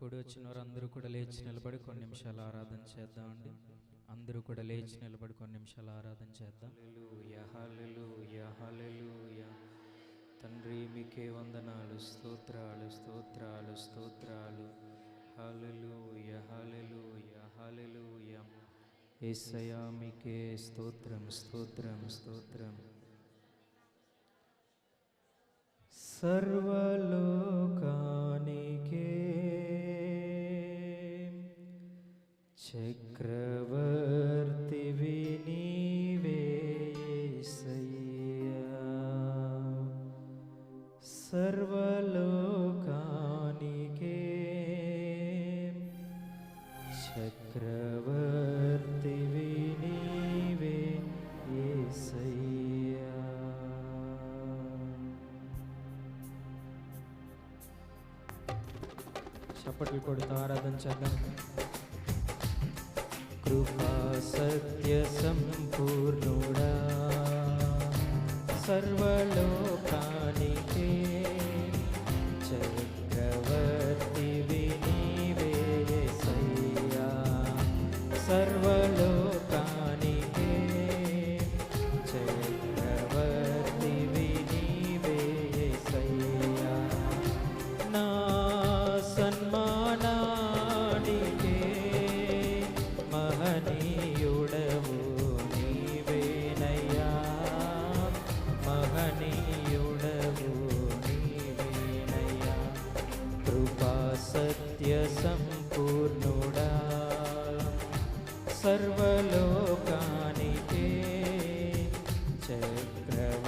కూడి వచ్చిన వారు అందరూ కూడా లేచి నిలబడి కొన్ని నిమిషాలు ఆరాధన చేద్దామండి. అందరూ కూడా లేచి నిలబడి కొన్ని నిమిషాలు ఆరాధన చేద్దాం. హల్లెలూయా, హల్లెలూయా, హల్లెలూయా. తండ్రి మీకే వందనాలు, స్తోత్రాలు, స్తోత్రాలు, స్తోత్రాలు. హల్లెలూయా, హల్లెలూయా, హల్లెలూయా. యేసయ్యా మీకే స్తోత్రం, స్తోత్రం, స్తోత్రం. సర్వలోకానికే చక్రవర్తివి నీవే యేసయ్యా. సర్వలోకానికే చక్రవర్తివి నీవే యేసయ్యా. చప్పట్లు కొడుతూ ఆరాధన చేద్దాం. కృపా సత్య సంపూర్ణుడా, సర్వలోకానికే చక్రవర్తివి నీవే యేసయ్యా. సర్వలోకానికే చక్రవర్తివి నీవే యేసయ్యా. నా సన్మానానికే మహనీయుడవు నీవేనయ్యా, మహనీయుడవు నీవేనయ్యా. కృపా సత్య సంపూర్ణుడా, సర్వలోకానికే చక్రవర్తివి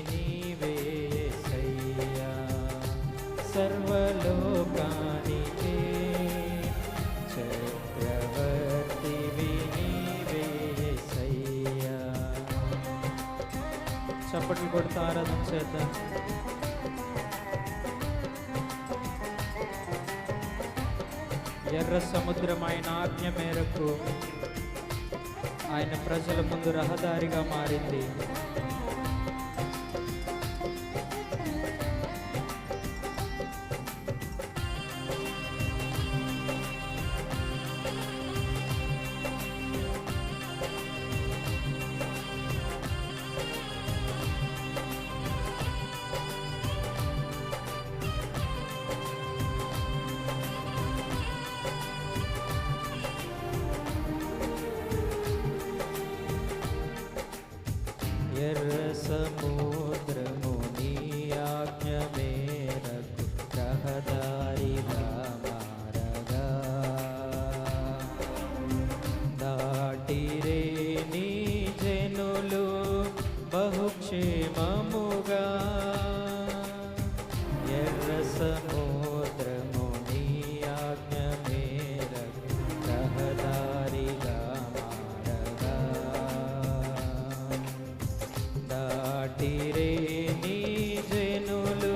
నీవే యేసయ్యా. సర్వలోకానికే చక్రవర్తివి నీవే యేసయ్యా. చప్పట్లు కొడుతూ ఆరాధన చేద్దాం. ఎర్ర సముద్రం ఆయన ఆజ్ఞ మేరకు ఆయన ప్రజల ముందు రహదారిగా మారింది. ఎర్ర సముద్రము నీ ఆజ్ఞ మేరకు రహదారిగా మారగా, దాటిరే నీ జనులు బహుక్షేమముగా. ఎర్ర సముద్రము నీ ఆజ్ఞ మేరకు రహదారిగా మారగా, దాటిరే నీ జనులు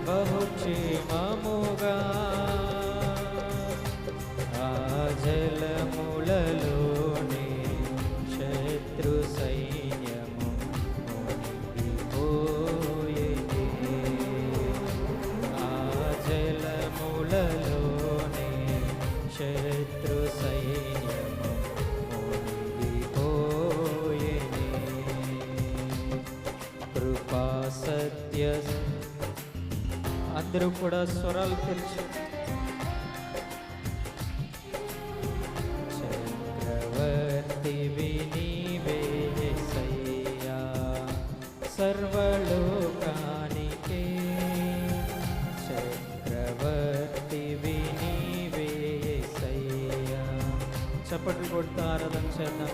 బహుక్షేమముగా. ఆ జలములలోనే శత్రు సైన్యము మునిగిపోయేది. ఆ జలములలోనే శత్రు సైన్యము మునిగిపోయేది. కృపా సత్య అందరూ కూడా స్వరాలు తెరిచి చక్రవర్తివి నీవే యేసయ్యా. సర్వలోకానికే చక్రవర్తివి నీవే యేసయ్యా. చప్పట్లు కొడుతూ ఆరాధన చేద్దాం.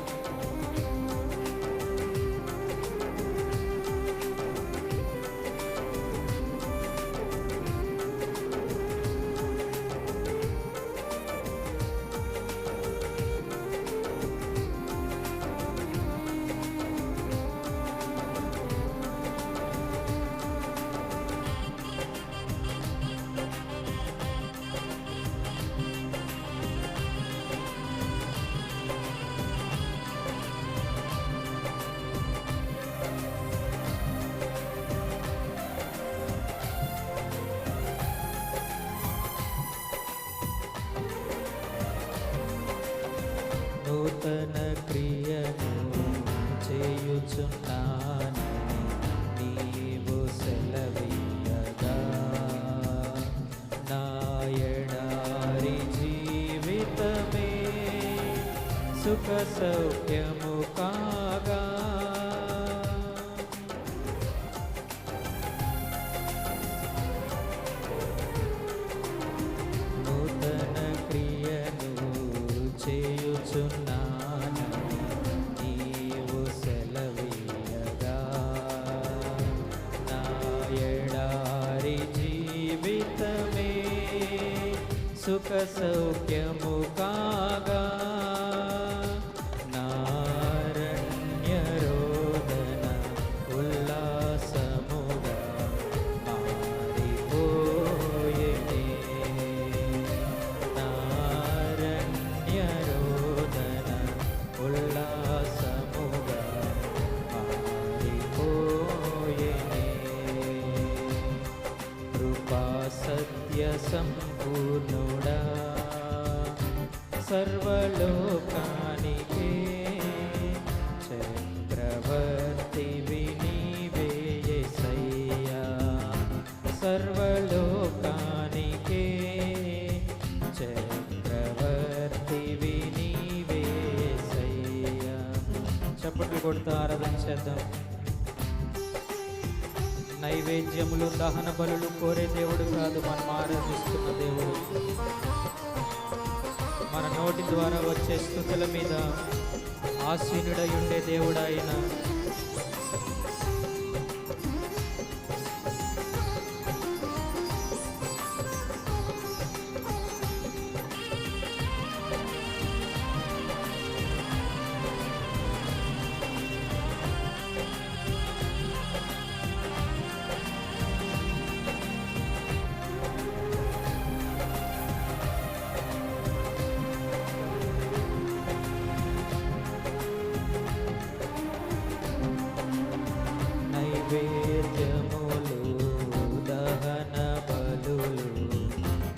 సుఖ సౌఖ్యము కాగా. నూతన క్రియను చేయుచున్నానని నీవు సెలవీయగా, నా ఎడారి జీవితమే సుఖ సౌఖ్యము కాగా. నారణ్య రోదన ఉల్లాసముగా మారిపోయేనే. నారణ్య రోదన ఉల్లాసముగా మారిపోయేనే. కృపా సత్య సంపూర్ణుడా, సర్వలోకానికే చక్రవర్తివి నీవే యేసయ్యా. సర్వలోకానికే చక్రవర్తివి నీవే యేసయ్యా. చప్పట్లు కొడుతూ ఆరాధన చేద్దాం. నైవేద్యములు దహన బలులు కోరే దేవుడు కాదు, మనం ఆరాధిస్తున్న దేవుడు. మన నోటి ద్వారా వచ్చే స్తుతుల మీద ఆసీనుడై ఉండే దేవుడు ఆయన. నైవేద్యములు దహన బలులు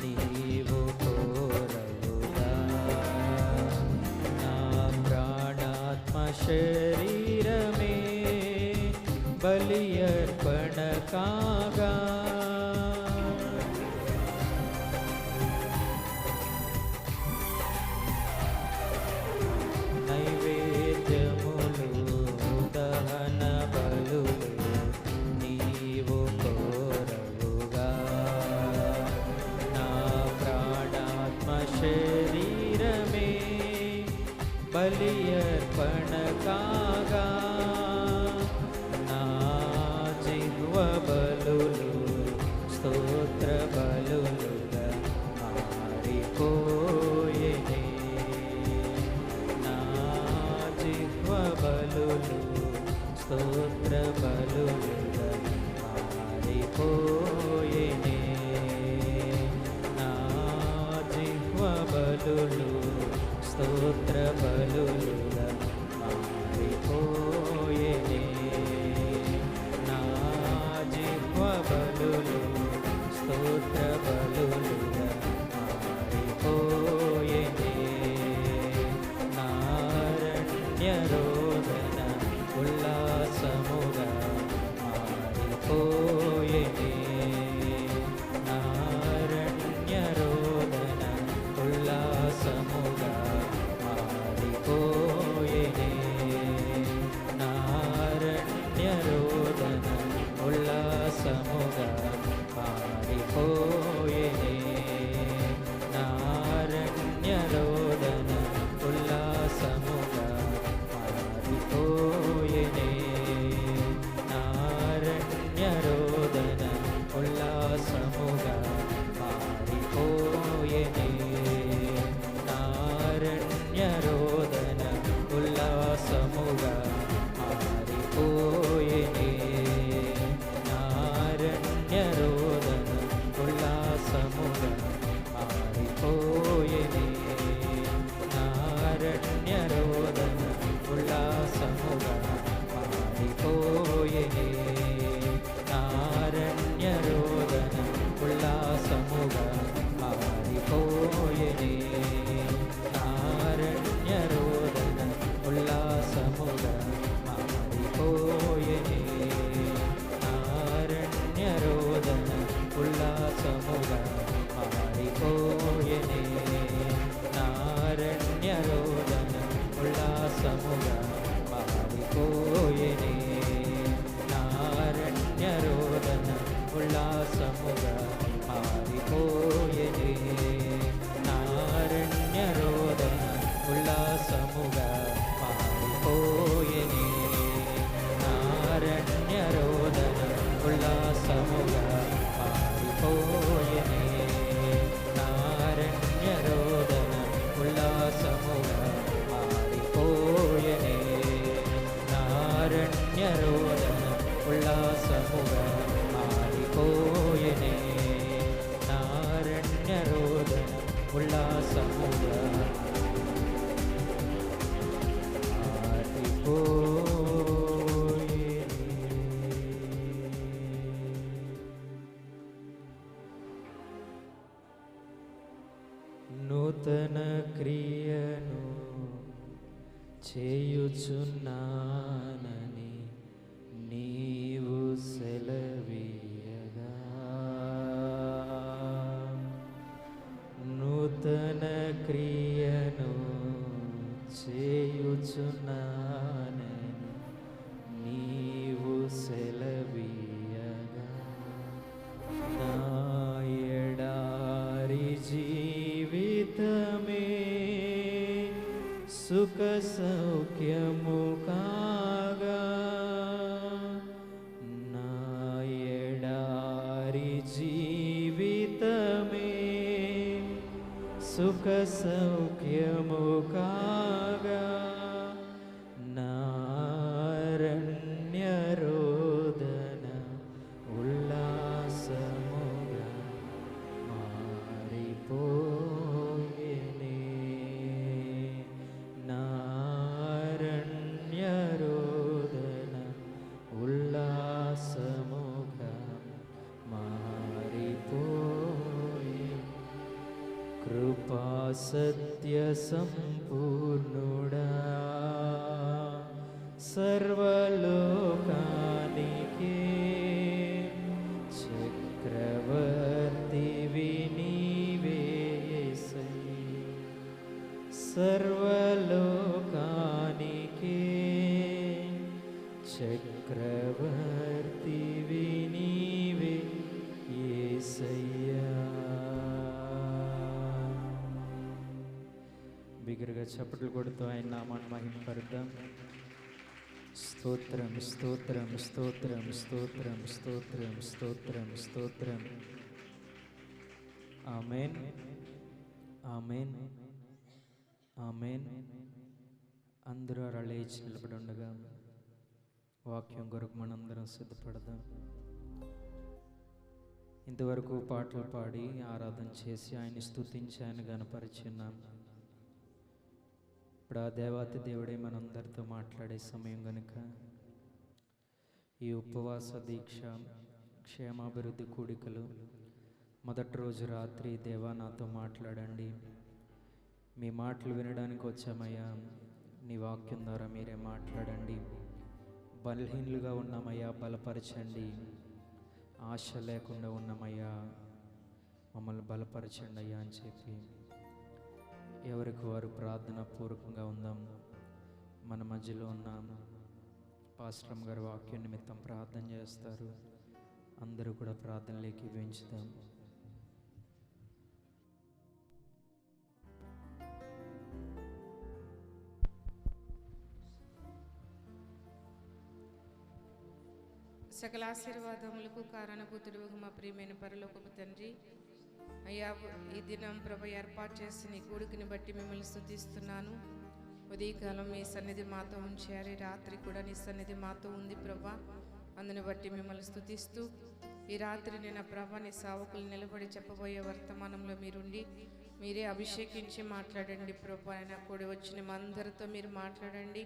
నీవు కోరవుగా. నా ప్రాణాత్మ శరీరమే బలి అర్పణ కాగా. నైవేద్యములు దహన బలులు నీవు కోరవుగా. నా ప్రాణాత్మ శరీరమే బలి అర్పణ కాగా. నా జిహ్వ బలులు స్తోత్ర బలులుగా మారిపోయేనే. నా జిహ్వ బలులు స్తోత్ర బలులుగా మారిపోయేనే. నా జిహ్వ బలులు స్తోత్ర బలులుగా మారిపోయేనే. నా జిహ్వ బలులు స్తోత్ర బలులుగా మారిపోయేనే. నారణ్య రోదన ఉల్లాసముగా మారిపోయేనే. నారణ్య రోదన ఉల్లాసముగా మారిపోయేనే. నారణ్య రోదన ఉల్లాసముగా మారిపోయేనే. నారణ్య రోదన ఉల్లాసముగా మారిపోయేనే. నారణ్య రోదన ఉల్లాసముగా మారిపోయేనే. నారణ్య రోదన ఉల్లాసముగా మారిపోయేనే. నారణ్య రోదన ఉల్లాసముగా మారిపోయేనే. నారణ్య రోదన ఉల్లాసముగా మారిపోయేనే. నారణ్య రోదన ఉల్లాసముగా మారిపోయేనే. నారణ్య రోదన ఉల్లాసముగా మారిపోయేనే. నారణ్య రోదన ఉల్లాసముగా మారిపోయేనే. నారణ్య రోదన ఉల్లాసముగా ఉల్లాసముగా మారిపోయెనే. నారణ్య రోదన ఉల్లాసముగా మారిపోయెనే. నారణ్య రోదన ఉల్లాసముగా మారిపోయెనే. నారణ్య రోదన ఉల్లాసముగా మారిపోయెనే. నారణ్య రోదన ఉల్లాసముగా మారిపోయెనే. నారణ్య రోదన ఉల్లాసముగా మారిపోయెనే. నారణ్య రోదన ఉల్లాసముగా నూతన క్రియను చేయుచున్నానని నీవు సెలవీయగా, నూతన క్రియను చేయుచున్నానని నీవు సెలవీయగా, నా ఎడారి జీవితమే సుఖ సౌఖ్యము కాగా, నా ఎడారి జీవితమే సుఖ సౌఖ్యము కాగా, నారణ్య రోదన ఉల్లాసముగా మారిపోయెనే. నారణ్య రోదన ఉల్లాసముగా మారిపోయెనే. కృపా సత్య సంపూర్ణుడా, సర్వలోకానికే చక్రవర్తివి నీవే యేసయ్యా. సర్వలోకానికే చక్రవర్తివి నీవే యేసయ్యా. బిగ్గరగా చప్పట్లు కొడుతూ ఆయన నామాన్ని మహిమపరుద్దాం. స్తోత్రం స్తోత్రం స్తోత్రం స్తోత్రం స్తోత్రం స్తోత్రం స్తోత్రం. ఆమేన్ ఆమేన్ ఆమేన్. అందరూ అలా లేచి నిలబడి ఉండగా వాక్యం కొరకు మనందరం సిద్ధపడదాం. ఇంతవరకు పాటలు పాడి ఆరాధన చేసి ఆయన్ని స్తుతించి ఆయన గణపరిచున్నాం. ఇప్పుడు ఆ దేవాతి దేవుడే మనందరితో మాట్లాడే సమయం గనుక ఈ ఉపవాస దీక్ష క్షేమాభివృద్ధి కూడికలు మొదటి రోజు రాత్రి దేవా నాతో మాట్లాడండి, మీ మాటలు వినడానికి వచ్చామయ్యా, నీ వాక్యం ద్వారా మీరే మాట్లాడండి. బలహీనులుగా ఉన్నామయ్యా, బలపరచండి. ఆశ లేకుండా ఉన్నామయ్యా, మమ్మల్ని బలపరచండి అయ్యా అని చెప్పి ఎవరికి వారు ప్రార్థన పూర్వకంగా ఉందాం. మన మధ్యలో ఉన్న పాస్టర్ గారు వాక్యం నిమిత్తం ప్రార్థన చేస్తారు. అందరూ కూడా ప్రార్థనలోకి వేయించుదాం. సకల ఆశీర్వాదములకు కారణభూతుడు మా ప్రియమైన పరలోకపు తండ్రి, అయ్యా ఈ దినం ప్రభు ఏర్పాటు చేసిన ఈ కూడికని బట్టి మిమ్మల్ని స్తుతిస్తున్నాను. ఉదయకాలం మీ సన్నిధి మాతో ఉంచారు, రాత్రి కూడా నీ సన్నిధి మాతో ఉంది ప్రభా. అందుని బట్టి మిమ్మల్ని స్తుతిస్తూ ఈ రాత్రి నేను ప్రభా నీ సేవకులు నిలబడి చెప్పబోయే వర్తమానంలో మీరుండి మీరే అభిషేకించి మాట్లాడండి ప్రభా. ఆయన కూడి వచ్చిన మా అందరితో మీరు మాట్లాడండి.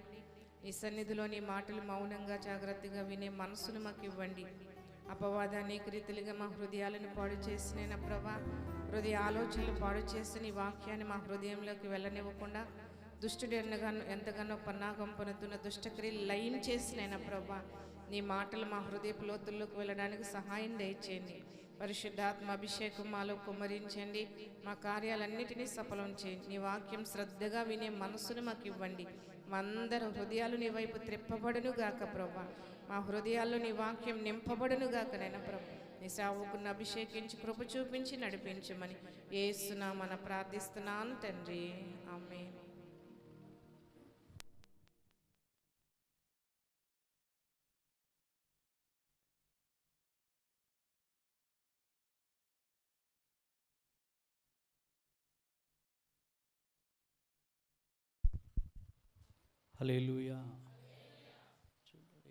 ఈ సన్నిధిలో నీ మాటలు మౌనంగా జాగ్రత్తగా వినే మనసును మాకు ఇవ్వండి. అపవాద అనేక రీతిలుగా మా హృదయాలను పాడు చేసిన ప్రభా, హృదయ ఆలోచనలు పాడు చేసి నీ వాక్యాన్ని మా హృదయంలోకి వెళ్ళనివ్వకుండా దుష్టుడు ఎంతగానో పన్నాగం పనుతున్న దుష్టక్రియలు లయం చేసినైనా ప్రభా, నీ మాటలు మా హృదయపు లోతుల్లోకి వెళ్ళడానికి సహాయం దయచేయండి. పరిశుద్ధాత్మ అభిషేకం మాలో కుమ్మరించండి. మా కార్యాలన్నిటినీ సఫలం చేయండి. నీ వాక్యం శ్రద్ధగా వినే మనసును మాకు ఇవ్వండి. మా అందరి హృదయాలు నీ వైపు త్రిప్పబడును గాక ప్రభా. మా హృదయాల్లో నీ వాక్యం నింపబడును గాక నైనా ప్రభా. నీ సేవకుని అభిషేకించి కృప చూపించి నడిపించమని యేసునామమున ప్రార్థిస్తున్నాను తండ్రి, ఆమేన్. హల్లెలూయా.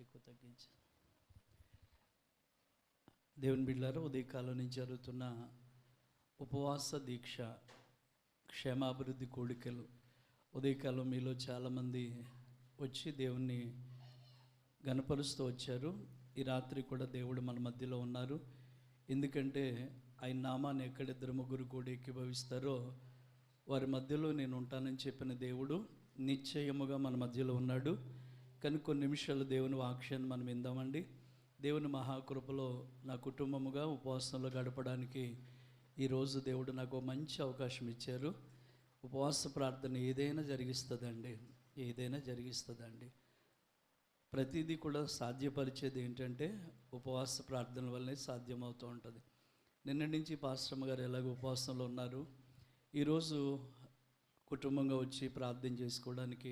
ఎక్కువ తగ్గించి. దేవుని బిడ్డలారా, ఉదయకాలం నుంచి జరుగుతున్న ఉపవాస దీక్ష క్షేమాభివృద్ధి కోడికలు ఉదయకాలం మీలో చాలామంది వచ్చి దేవుణ్ణి గణపరుస్తూ వచ్చారు. ఈ రాత్రి కూడా దేవుడు మన మధ్యలో ఉన్నారు. ఎందుకంటే ఆయన నామాన్ని ఎక్కడిద్దరు ముగ్గురు కూడా ఏకీభవిస్తారో వారి మధ్యలో నేను ఉంటానని చెప్పిన దేవుడు నిశ్చయముగా మన మధ్యలో ఉన్నాడు. కానీ కొన్ని నిమిషాలు దేవుని వాక్యాన్ని మనం విందామండి. దేవుని మహాకృపలో నా కుటుంబముగా ఉపవాసంలో గడపడానికి ఈరోజు దేవుడు నాకు మంచి అవకాశం ఇచ్చారు. ఉపవాస ప్రార్థన ఏదైనా జరిగిస్తుందండి. ప్రతిదీ కూడా సాధ్యపరిచేది ఏంటంటే ఉపవాస ప్రార్థన వల్లనే సాధ్యమవుతూ ఉంటుంది. నిన్న నుంచి పాస్టమ్మ గారు ఎలాగో ఉపవాసంలో ఉన్నారు. ఈరోజు కుటుంబంగా వచ్చి ప్రార్థన చేసుకోవడానికి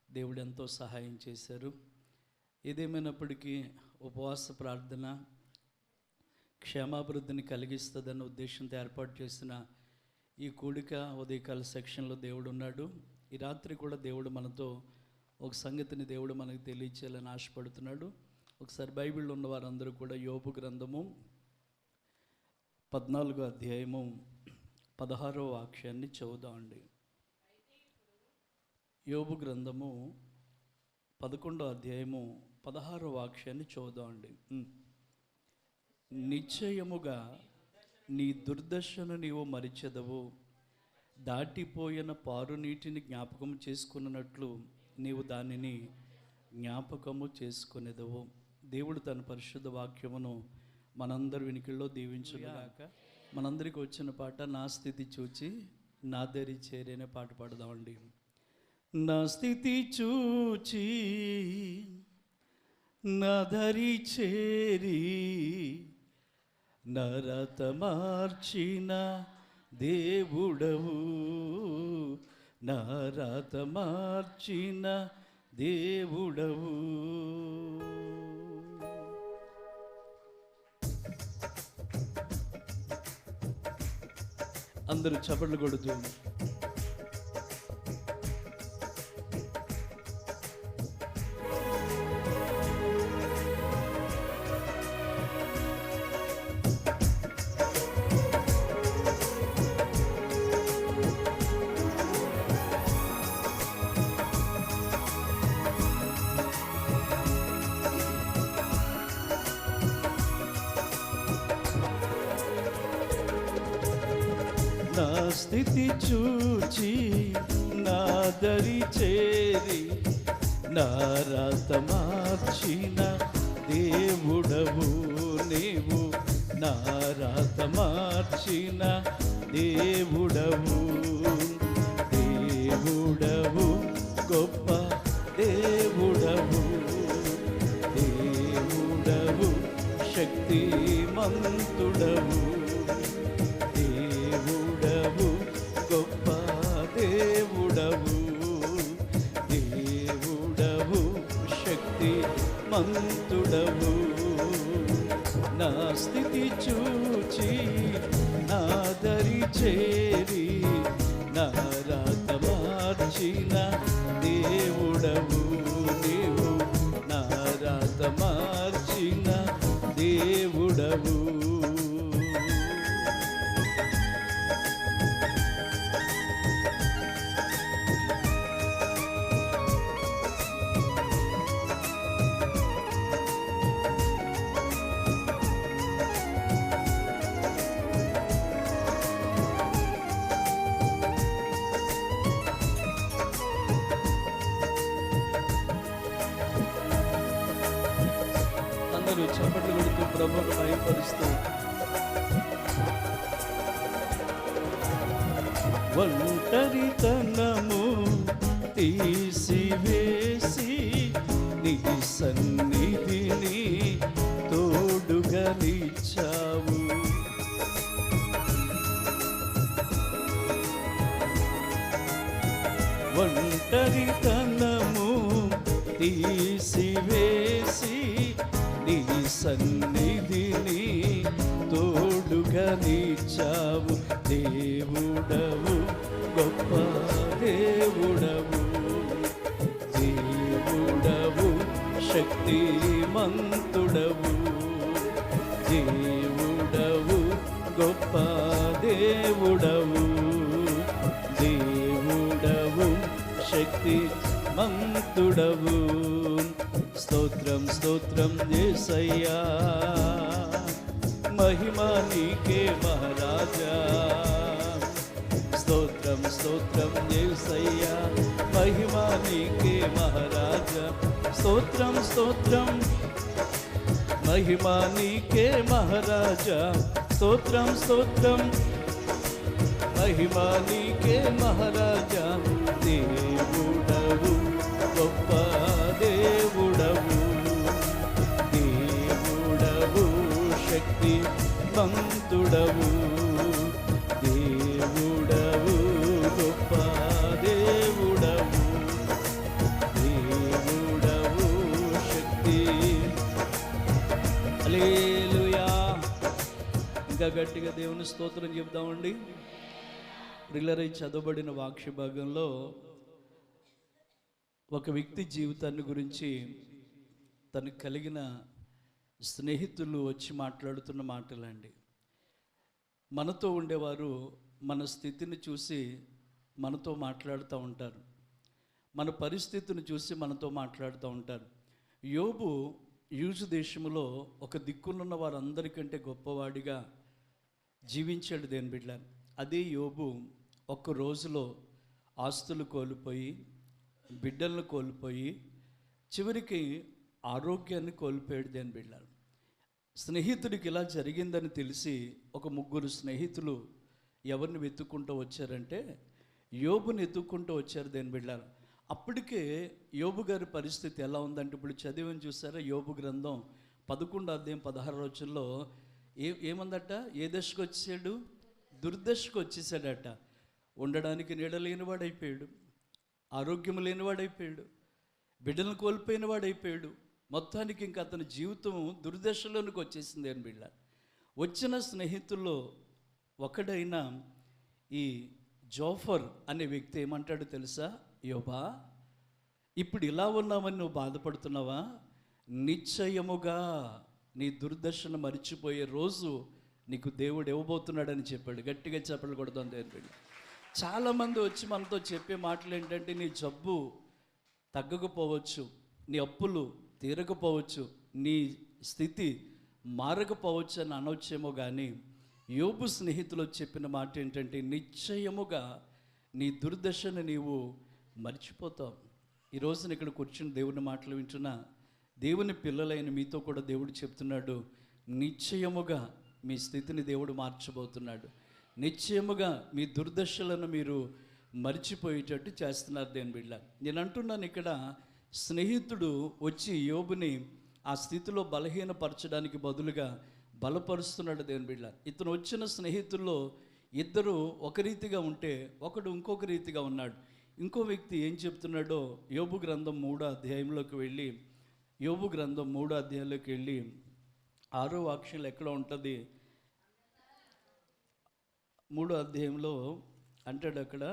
దేవుడు ఎంతో సహాయం చేశారు. ఏదేమైనప్పటికీ ఉపవాస ప్రార్థన క్షేమాభివృద్ధిని కలిగిస్తుందన్న ఉద్దేశంతో ఏర్పాటు చేసిన ఈ కూడిక ఉదయకాల సెక్షన్లో దేవుడు ఉన్నాడు. ఈ రాత్రి కూడా దేవుడు మనతో ఒక సంగతిని దేవుడు మనకు తెలియచేయాలని ఆశపడుతున్నాడు. ఒకసారి బైబిల్లో ఉన్న వారందరూ కూడా యోబు గ్రంథము 14వ అధ్యాయము 16వ వాక్యాన్ని చదువుదామండి. యోబు గ్రంథము 11వ అధ్యాయము 16వ వాక్యాన్ని చదువుదామండి. నిశ్చయముగా నీ దుర్దశను నీవు మరిచెదవు, దాటిపోయిన పారు నీటిని జ్ఞాపకము చేసుకున్నట్లు నీవు దానిని జ్ఞాపకము చేసుకునేదవు. దేవుడు తన పరిశుద్ధ వాక్యమును మనందరి వినికిల్లో దీవించుగాక. మనందరికి వచ్చిన పాట నా స్థితి చూచి నా దరి చేరేనే పాట పాడదామండి. నా స్థితి చూచి నా దరి చేరి నరత మార్చిన దేవుడవు, నరత మార్చిన దేవుడవు. అందరూ చప్పట్లు కొడుతూ నా స్థితి చూచి నా దరి చేరి నా రాత మార్చిన దేవుడవు నీవు, నా రాత మార్చిన దేవుడవు. దేవుడవు గొప్ప దేవుడవు, దేవుడవు శక్తిమంతుడవు, దేవుడవు గొప్ప దేవుడవు, దేవుడవు శక్తిమంతుడవు. నా స్థితి చూచి నా దరి చేరి నా రాత మార్చిన దేవుడవు నీవు, నా రాత మార్చిన దేవుడవు. అందరూ చప్పట్లు కొడుతూ ప్రభువును మహిమపరుస్తూ ఒంటరితనము తీసివేసి నీ సన్నిధిని తోడుగా నిచ్చావు. ఒంటరితనము తీసివేసి నీ సన్నిధిని తోడుగా నిచ్చావు. దేవుడవు, గొప్ప దేవుడవు, దేవుడవు, శక్తిమంతుడవు, దేవుడవు, గొప్ప దేవుడవు, దేవుడవు, శక్తిమంతుడవు. స్తోత్రం స్తోత్రం యేసయ్యా, మహిమ నీకే మహారాజా. స్తోత్రం స్తోత్రం యేసయ్యా, మహిమ నీకే మహారాజా. స్తోత్రం స్తోత్రం మహిమ నీకే మహారాజా. స్తోత్రం స్తోత్రం మహిమ నీకే మహారాజా. దేవుడవు, గొప్ప దేవుడవు, దేవుడవు, శక్తిమంతుడవు, దేవుడవు, గొప్ప దేవుడవు, దేవుడవు, శక్తి. హల్లెలూయా. ఇంకా గట్టిగా దేవుని స్తోత్రం చెప్దామండి. ప్రియులారా, చదవబడిన వాక్య భాగంలో ఒక వ్యక్తి జీవితాన్ని గురించి తనకు కలిగిన స్నేహితులు వచ్చి మాట్లాడుతున్న మాటలండి. మనతో ఉండేవారు మన స్థితిని చూసి మనతో మాట్లాడుతూ ఉంటారు, మన పరిస్థితిని చూసి మనతో మాట్లాడుతూ ఉంటారు. యోబు యూజు దేశంలో ఒక దిక్కునున్న వారందరికంటే గొప్పవాడిగా జీవించాడు దేని బిడ్డ. అదే యోబు ఒక్క రోజులో ఆస్తులు కోల్పోయి, బిడ్డలను కోల్పోయి, చివరికి ఆరోగ్యాన్ని కోల్పోయాడు దేని బిడ్డ. స్నేహితుడికి ఇలా జరిగిందని తెలిసి ఒక ముగ్గురు స్నేహితులు ఎవరిని వెతుక్కుంటూ వచ్చారంటే యోబుని వెతుక్కుంటూ వచ్చారు దేని బిడ్డ. అప్పటికే యోబు గారి పరిస్థితి ఎలా ఉందంటే, ఇప్పుడు చదివని చూసారా యోబు గ్రంథం 11వ అధ్యాయం 16వ వచనంలో ఏముందట? ఏ దశకు వచ్చాడు? దుర్దశకు వచ్చేసాడట. ఉండడానికి నీడ లేనివాడైపోయాడు, ఆరోగ్యం లేనివాడైపోయాడు, బిడ్డలను కోల్పోయిన వాడైపోయాడు. మొత్తానికి ఇంకా అతని జీవితం దుర్దశలోనికి వచ్చేసింది అని బిడ్డ. వచ్చిన స్నేహితుల్లో ఒకడైన ఈ జోఫర్ అనే వ్యక్తి ఏమంటాడు తెలుసా? యోబా, ఇప్పుడు ఇలా ఉన్నామని నువ్వు బాధపడుతున్నావా? నిశ్చయముగా నీ దుర్దశను మరిచిపోయే రోజు నీకు దేవుడు ఇవ్వబోతున్నాడని చెప్పాడు. గట్టిగా చెప్పలు కొడతాం దేవుడు. చాలామంది వచ్చి మనతో చెప్పే మాటలు ఏంటంటే, నీ జబ్బు తగ్గకపోవచ్చు, నీ అప్పులు తీరకపోవచ్చు, నీ స్థితి మారకపోవచ్చు అని అనవచ్చేమో. కానీ యోబు స్నేహితులు చెప్పిన మాట ఏంటంటే, నిశ్చయముగా నీ దుర్దశను నీవు మర్చిపోతావు. ఈరోజున ఇక్కడ కూర్చుని దేవుని మాటలు వింటున్నా దేవుని పిల్లలైన మీతో కూడా దేవుడు చెప్తున్నాడు, నిశ్చయముగా మీ స్థితిని దేవుడు మార్చబోతున్నాడు. నిశ్చయముగా మీ దుర్దశలను మీరు మర్చిపోయేటట్టు చేస్తున్నారు దేని బిడ్డ. నేను అంటున్నాను, ఇక్కడ స్నేహితుడు వచ్చి యోబుని ఆ స్థితిలో బలహీనపరచడానికి బదులుగా బలపరుస్తున్నాడు దేని బిడ్డ. ఇతను వచ్చిన స్నేహితుల్లో ఇద్దరు ఒక రీతిగా ఉంటే ఒకడు ఇంకొక రీతిగా ఉన్నాడు. ఇంకో వ్యక్తి ఏం చెప్తున్నాడో యోబు గ్రంథం 3వ అధ్యాయంలోకి వెళ్ళి, యోబు గ్రంథం 3వ అధ్యాయంలోకి వెళ్ళి 6వ వాక్యంలో ఎక్కడ ఉంటుంది? 3వ అధ్యాయంలో అంటాడు అక్కడ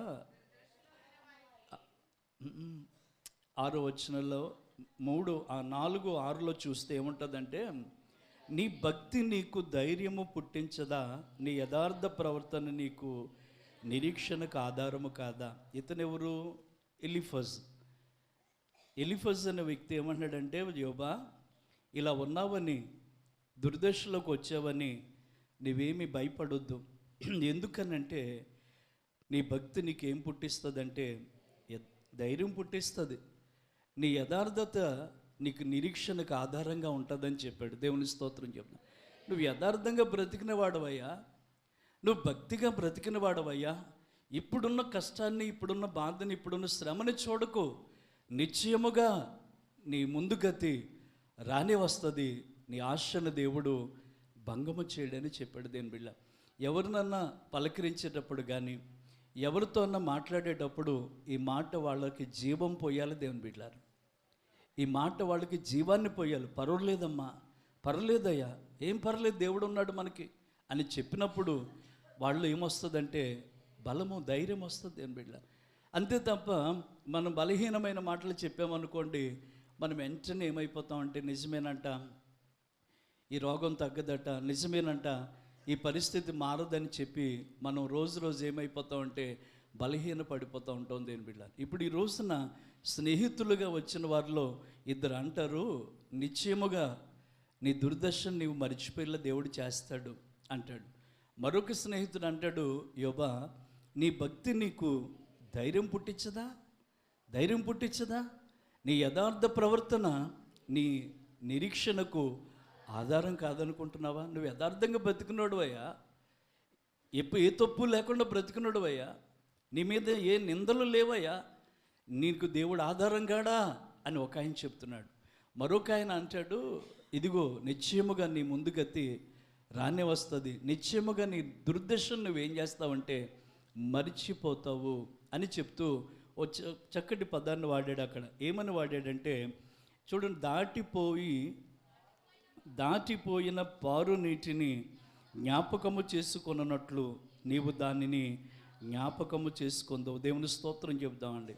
6వ వచనంలో 4:6లో చూస్తే ఏముంటుందంటే, నీ భక్తి నీకు ధైర్యము పుట్టించదా, నీ యథార్థ ప్రవర్తన నీకు నిరీక్షణకు ఆధారము కాదా. ఇతనెవరు? ఎలిఫజ్ అనే వ్యక్తి ఏమన్నాడంటే, యోబా ఇలా ఉన్నావని, దుర్దశలోకి వచ్చావని నీవేమీ భయపడొద్దు. ఎందుకనంటే నీ భక్తి నీకేం పుట్టిస్తుందంటే ధైర్యం పుట్టిస్తుంది, నీ యథార్థత నీకు నిరీక్షణకు ఆధారంగా ఉంటుందని చెప్పాడు. దేవుని స్తోత్రం చెప్తాను. నువ్వు యథార్థంగా బ్రతికిన వాడవయ్యా, నువ్వు భక్తిగా బ్రతికిన వాడవయ్యా, ఇప్పుడున్న కష్టాన్ని, ఇప్పుడున్న బాధని, ఇప్పుడున్న శ్రమని చూడకు. నిశ్చయముగా నీ ముందు గతి రానే వస్తుంది. నీ ఆశను దేవుడు భంగము చేయడని చెప్పాడు దేవుని బిడ్డ. ఎవరినన్నా పలకరించేటప్పుడు కానీ, ఎవరితో అన్నా మాట్లాడేటప్పుడు ఈ మాట వాళ్ళకి జీవం పోయాలి దేవుని బిడ్డలారు. ఈ మాట వాళ్ళకి జీవాన్ని పోయాలి. పర్వాలేదమ్మా, పర్వాలేదయ్యా, ఏం పర్లేదు, దేవుడు ఉన్నాడు మనకి అని చెప్పినప్పుడు వాళ్ళు ఏమొస్తుందంటే బలము, ధైర్యం వస్తుంది దేవుని బిడ్డ. అంతే తప్ప మనం బలహీనమైన మాటలు చెప్పామనుకోండి, మనం వెంటనే ఏమైపోతామంటే నిజమేనంట, ఈ రోగం తగ్గదట, నిజమేనంట, ఈ పరిస్థితి మారదని చెప్పి మనం రోజు రోజు ఏమైపోతామంటే బలహీన పడిపోతూ ఉంటాం దేని బిడ్డ. ఇప్పుడు ఈ రోజున స్నేహితులుగా వచ్చిన వారిలో ఇద్దరు అంటారు, నిశ్చయముగా నీ దుర్దర్శను నీవు మర్చిపోయేలా దేవుడు చేస్తాడు అంటాడు. మరొక స్నేహితుడు అంటాడు, యోబా, నీ భక్తి నీకు ధైర్యం పుట్టించదా, ధైర్యం పుట్టించదా? నీ యథార్థ ప్రవర్తన నీ నిరీక్షణకు ఆధారం కాదనుకుంటున్నావా? నువ్వు యథార్థంగా బ్రతికినోడు అయ్యా, ఏ తప్పు లేకుండా బ్రతికినోడు అయ్యా, నీ మీద ఏ నిందలు లేవయ్యా, నీకు దేవుడు ఆధారం కాడా అని ఒక ఆయన చెప్తున్నాడు. మరొక ఆయన అంటాడు, ఇదిగో నిశ్చయముగా నీ ముందు గతి రానే వస్తుంది, నిశ్చయముగా నీ దుర్దశను నువ్వేం చేస్తావంటే మరిచిపోతావు అని చెప్తూ చక్కటి పదాన్ని వాడాడు. అక్కడ ఏమని వాడాడంటే చూడండి, దాటిపోయిన పారు నీటిని జ్ఞాపకము చేసుకొనున్నట్లు నీవు దానిని జ్ఞాపకము చేసుకుందావు. దేవుని స్తోత్రం చెప్దామండి.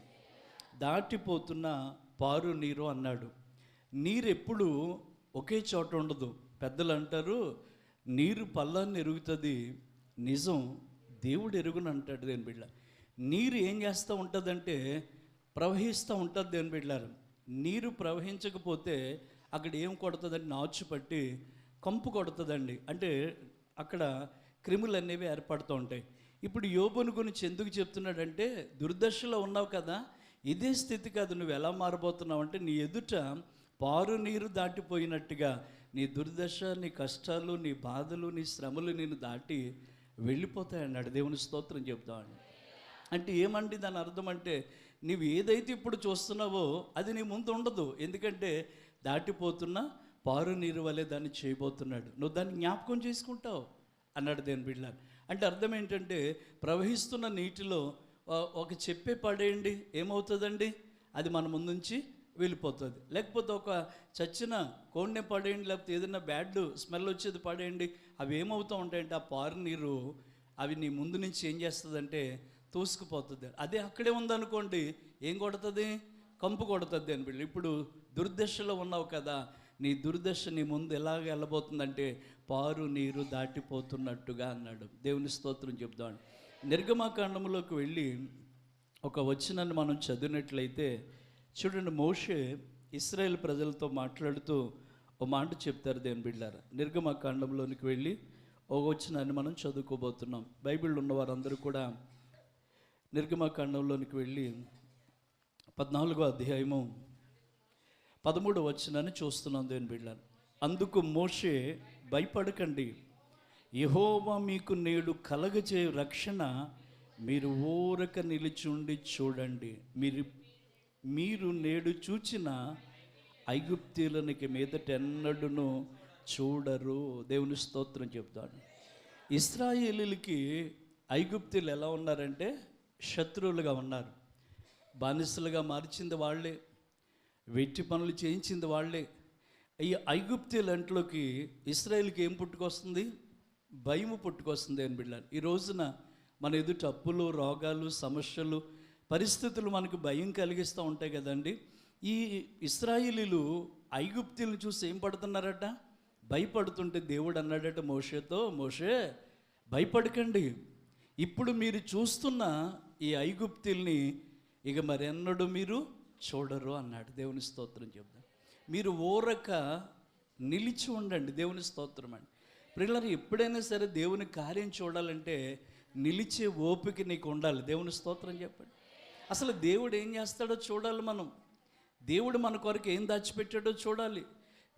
దాటిపోతున్న పారు నీరు అన్నాడు. నీరు ఎప్పుడు ఒకే చోట ఉండదు. పెద్దలు అంటారు, నీరు పల్లాన్ని ఎరుగుతుంది, నిజం దేవుడు ఎరుగును అంటాడు దేని బిడ్డ. నీరు ఏం చేస్తూ ఉంటుందంటే ప్రవహిస్తూ ఉంటుంది దేని బిడ్డారు. నీరు ప్రవహించకపోతే అక్కడ ఏం కొడుతుందంటే నాచు పట్టి కంపు కొడుతుందండి. అంటే అక్కడ క్రిములు అనేవి ఏర్పడుతూ ఉంటాయి. ఇప్పుడు యోబుని గురించి ఎందుకు చెప్తున్నాడంటే, దుర్దశలో ఉన్నావు కదా, ఇదే స్థితి కాదు, నువ్వు ఎలా మారబోతున్నావు అంటే నీ ఎదుట పారు నీరు దాటిపోయినట్టుగా నీ దుర్దశ, నీ కష్టాలు, నీ బాధలు, నీ శ్రమలు నేను దాటి వెళ్ళిపోతాయన్నాడు. దేవుని స్తోత్రం చెప్తామండి. అంటే ఏమండి దాని అర్థం అంటే, నీవు ఏదైతే ఇప్పుడు చూస్తున్నావో అది నీ ముందు ఉండదు. ఎందుకంటే దాటిపోతున్న పారు నీరు వలె దాన్ని చేయబోతున్నాడు, నువ్వు దాన్ని జ్ఞాపకం చేసుకుంటావు అన్నాడు దేని బిడ్డ. అంటే అర్థం ఏంటంటే, ప్రవహిస్తున్న నీటిలో ఒక చెప్పే పడేయండి, ఏమవుతుందండి, అది మన ముందు నుంచి వెళ్ళిపోతుంది. లేకపోతే ఒక చచ్చిన కోడిని పడేయండి, లేకపోతే ఏదైనా బ్యాడ్ స్మెల్ వచ్చేది పడేయండి, అవి ఏమవుతూ ఉంటాయంటే ఆ పారు నీరు అవి నీ ముందు నుంచి ఏం చేస్తుందంటే తోసుకుపోతుంది. అదే అక్కడే ఉందనుకోండి ఏం కొడుతుంది, కంపు కొడుతుంది అని బిడ్డ. ఇప్పుడు దుర్దశలో ఉన్నావు కదా, నీ దుర్దశ నీ ముందు ఎలాగ వెళ్ళబోతుందంటే పారు నీరు దాటిపోతున్నట్టుగా అన్నాడు. దేవుని స్తోత్రం చెప్దాం. నిర్గమకాండంలోకి వెళ్ళి ఒక వచనాన్ని మనం చదివినట్లయితే చూడండి, మోషే ఇశ్రాయేల్ ప్రజలతో మాట్లాడుతూ ఓ మాట చెప్తారు దేవుని బిడ్డారా. నిర్గమకాండంలోనికి వెళ్ళి ఒక వచనాన్ని మనం చదువుకోబోతున్నాం. బైబిల్ ఉన్న వారందరూ కూడా నిర్గమకాండంలోనికి వెళ్ళి 14వ అధ్యాయము 13వ వచనాన్ని చూస్తున్నాం దేవుని బిడ్డలారా. అందుకు మోషే, భయపడకండి, యెహోవా మీకు నేడు కలగజేయు రక్షణ మీరు ఊరక నిలిచుండి చూడండి. మీరు నేడు చూచిన ఐగుప్తీయులనికి మీదట ఎన్నడూను చూడరు. దేవుని స్తోత్రం చెప్తాను. ఇశ్రాయేలీలకి ఐగుప్తీయులు ఎలా ఉన్నారంటే శత్రువులుగా ఉన్నారు. బానిసలుగా మార్చింది వాళ్ళే, వెట్టి పనులు చేయించింది వాళ్ళే. ఈ ఐగుప్తీయులంట్లోకి ఇశ్రాయేల్కి ఏం పుట్టుకొస్తుంది, భయము పుట్టుకొస్తుంది అని బిడ్డ. ఈ రోజున మన ఎదుట అప్పులు, రోగాలు, సమస్యలు, పరిస్థితులు మనకు భయం కలిగిస్తూ ఉంటాయి కదండి. ఈ ఇశ్రాయేలీలు ఐగుప్తీయులను చూసి ఏం పడుతున్నారట, భయపడుతుంటే దేవుడు అన్నాడట మోషేతో, మోషే భయపడకండి, ఇప్పుడు మీరు చూస్తున్న ఈ ఐగుప్తీయుల్ని ఇక మరెన్నడూ మీరు చూడరు అన్నాడు. దేవుని స్తోత్రం చెప్తాను. మీరు ఊరక నిలిచి ఉండండి. దేవుని స్తోత్రం అండి. ప్రియులారా, ఎప్పుడైనా సరే దేవుని కార్యం చూడాలంటే నిలిచే ఓపిక నీకు ఉండాలి. దేవుని స్తోత్రం చెప్పండి. అసలు దేవుడు ఏం చేస్తాడో చూడాలి మనం. దేవుడు మన కొరకు ఏం దాచిపెట్టాడో చూడాలి.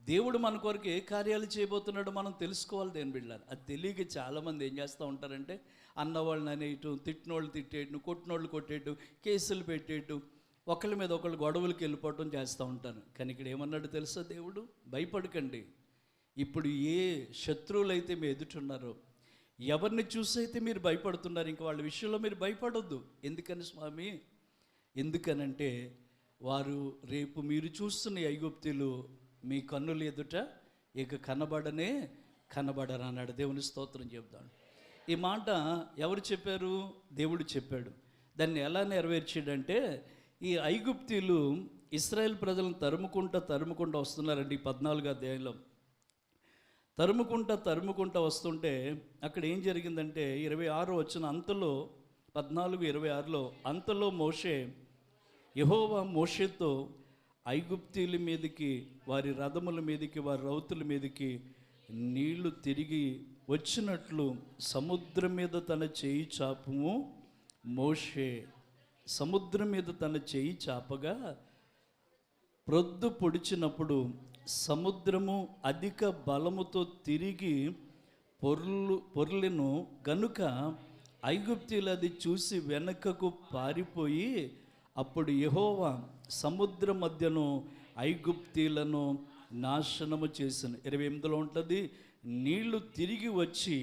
దేవుడు మన కొరకు ఏ కార్యాలు చేయబోతున్నాడో మనం తెలుసుకోవాలి. దేని బిడ్డలారా, అది తెలియక చాలామంది ఏం చేస్తూ ఉంటారంటే అన్నవాళ్ళని అనేయటం, తిట్టినోళ్ళు తిట్టేయటం, కొట్టినోళ్ళు కొట్టేయటం, కేసులు పెట్టేయటం, ఒకళ్ళ మీద ఒకళ్ళు గొడవలకు వెళ్ళిపోవటం చేస్తూ ఉంటాను. కానీ ఇక్కడ ఏమన్నాడు తెలుసా దేవుడు? భయపడకండి. ఇప్పుడు ఏ శత్రువులు అయితే మీ ఎదుటున్నారో, ఎవరిని చూసైతే మీరు భయపడుతున్నారు, ఇంకా వాళ్ళ విషయంలో మీరు భయపడొద్దు. ఎందుకని స్వామి? ఎందుకనంటే వారు రేపు మీరు చూస్తున్న ఐగుప్తీయులు మీ కన్నుల ఎదుట ఇక కనబడరు అన్నాడు. దేవుని స్తోత్రం చెప్తాను. ఈ మాట ఎవరు చెప్పారు? దేవుడు చెప్పాడు. దాన్ని ఎలా నెరవేర్చాడంటే, ఈ ఐగుప్తీయులు ఇశ్రాయేల్ ప్రజలను తరుముకుంటా వస్తున్నారండి. 14వ అధ్యాయంలో తరుముకుంటా వస్తుంటే అక్కడ ఏం జరిగిందంటే 26 వచ్చిన అంతలో 14:26లో అంతలో మోషే, యెహోవా మోషేతో ఐగుప్తీయుల మీదకి, వారి రథముల మీదకి, వారి రౌతుల మీదకి నీళ్లు తిరిగి వచ్చినట్లు సముద్రం మీద తన చేయి చాపుము. మోషే సముద్రం మీద తన చేయి చాపగా ప్రొద్దు పొడిచినప్పుడు సముద్రము అధిక బలముతో తిరిగి పొర్లెను గనుక ఐగుప్తీయులు అది చూసి వెనకకు పారిపోయి, అప్పుడు యెహోవా సముద్ర మధ్యను ఐగుప్తీయులను నాశనము చేసిన. 28లో ఉంటుంది, నీళ్లు తిరిగి వచ్చి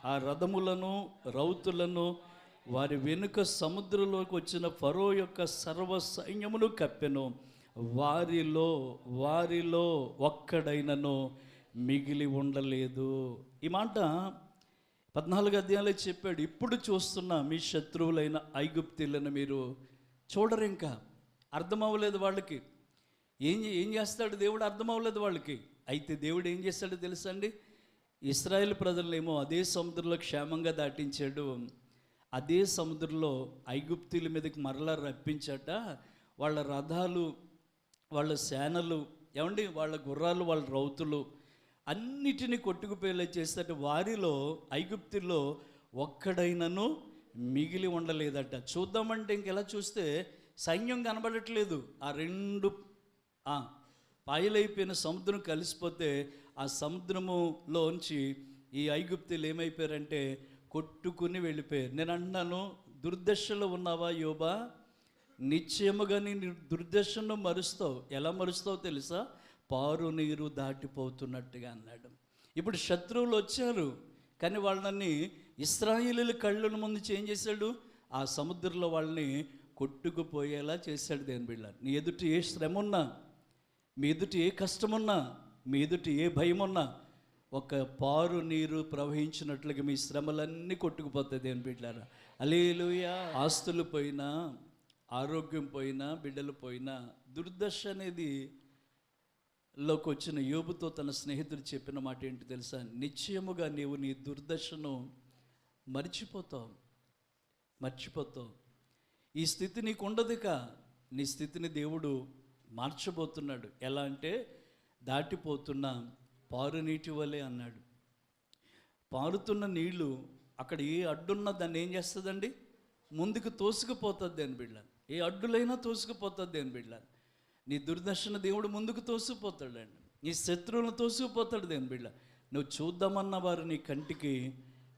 ఆ రథములను రౌతులను వారి వెనుక సముద్రంలోకి వచ్చిన ఫరో యొక్క సర్వ సైన్యమును కప్పెను. వారిలో ఒక్కడైనను మిగిలి ఉండలేదు. ఈ మాట 14వ అధ్యాయంలో చెప్పాడు. ఇప్పుడు చూస్తున్న మీ శత్రువులైన ఐగుప్తీయులను మీరు చూడరు, ఇంకా అర్థం అవ్వలేదు వాళ్ళకి. ఏం చేస్తాడు దేవుడు? అర్థం అవ్వలేదు వాళ్ళకి. అయితే దేవుడు ఏం చేస్తాడో తెలుసా అండి? ఇశ్రాయేల్ ప్రజలనేమో అదే సముద్రంలో క్షేమంగా దాటించాడు. అదే సముద్రంలో ఐగుప్తీయుల మీదకి మరలా రప్పించట. వాళ్ళ రథాలు, వాళ్ళ సేనలు, ఏమండి, వాళ్ళ గుర్రాలు, వాళ్ళ రౌతులు అన్నిటినీ కొట్టుకుపోయేలా చేస్తే వారిలో ఐగుప్తుల్లో ఒక్కడైనను మిగిలి ఉండలేదట. చూద్దామంటే ఇంకెలా చూస్తే సైన్యం కనబడట్లేదు. ఆ రెండు పాయలైపోయిన సముద్రం కలిసిపోతే ఆ సముద్రములోంచి ఈ ఐగుప్తులు ఏమైపోయారంటే కొట్టుకుని వెళ్ళిపోయారు. నేను అంటున్నాను, దుర్దశలో ఉన్నావా యోబా? నిశ్చయముగా నీ దుర్దశను మరుస్తావు. ఎలా మరుస్తావు తెలుసా? పారు నీరు దాటిపోతున్నట్టుగా అన్నాడు. ఇప్పుడు శత్రువులు వచ్చారు, కానీ వాళ్ళని ఇశ్రాయేలీయుల కళ్ళ ముందు ఏం చేశాడు? ఆ సముద్రంలో వాళ్ళని కొట్టుకుపోయేలా చేశాడు. దేవుని బిడ్డ, నీ ఎదుట ఏ శ్రమ ఉన్నా, మీ ఎదుట ఏ కష్టమున్నా, మీ ఎదుట ఏ భయం ఉన్నా, ఒక పారు నీరు ప్రవహించినట్లుగా మీ శ్రమలన్నీ కొట్టుకుపోతాయి. దేవుని బిడ్డలారా, హల్లెలూయా. ఆస్తులు పోయినా, ఆరోగ్యం పోయినా, బిడ్డలు పోయినా, దుర్దశ అనేది లోకి వచ్చిన యోబుతో తన స్నేహితుడు చెప్పిన మాట ఏంటి తెలుసా? నిశ్చయముగా నీవు నీ దుర్దశను మర్చిపోతావు. ఈ స్థితి నీకు ఉండదుక. నీ స్థితిని దేవుడు మార్చబోతున్నాడు. ఎలా అంటే దాటిపోతున్న పారు నీటి వలె అన్నాడు. పారుతున్న నీళ్లు అక్కడ ఏ అడ్డున్నా దాన్ని ఏం చేస్తుందండి? ముందుకు తోసుకుపోతుంది అని బిడ్డ. ఏ అడ్డులైనా తోసుకుపోతుంది అని బిడ్డ. నీ దుర్దర్శన దేవుడు ముందుకు తోసుకుపోతాడండి. నీ శత్రువులను తోసుకుపోతాడు దేవుని బిడ్డ. నువ్వు చూద్దామన్న వారు నీ కంటికి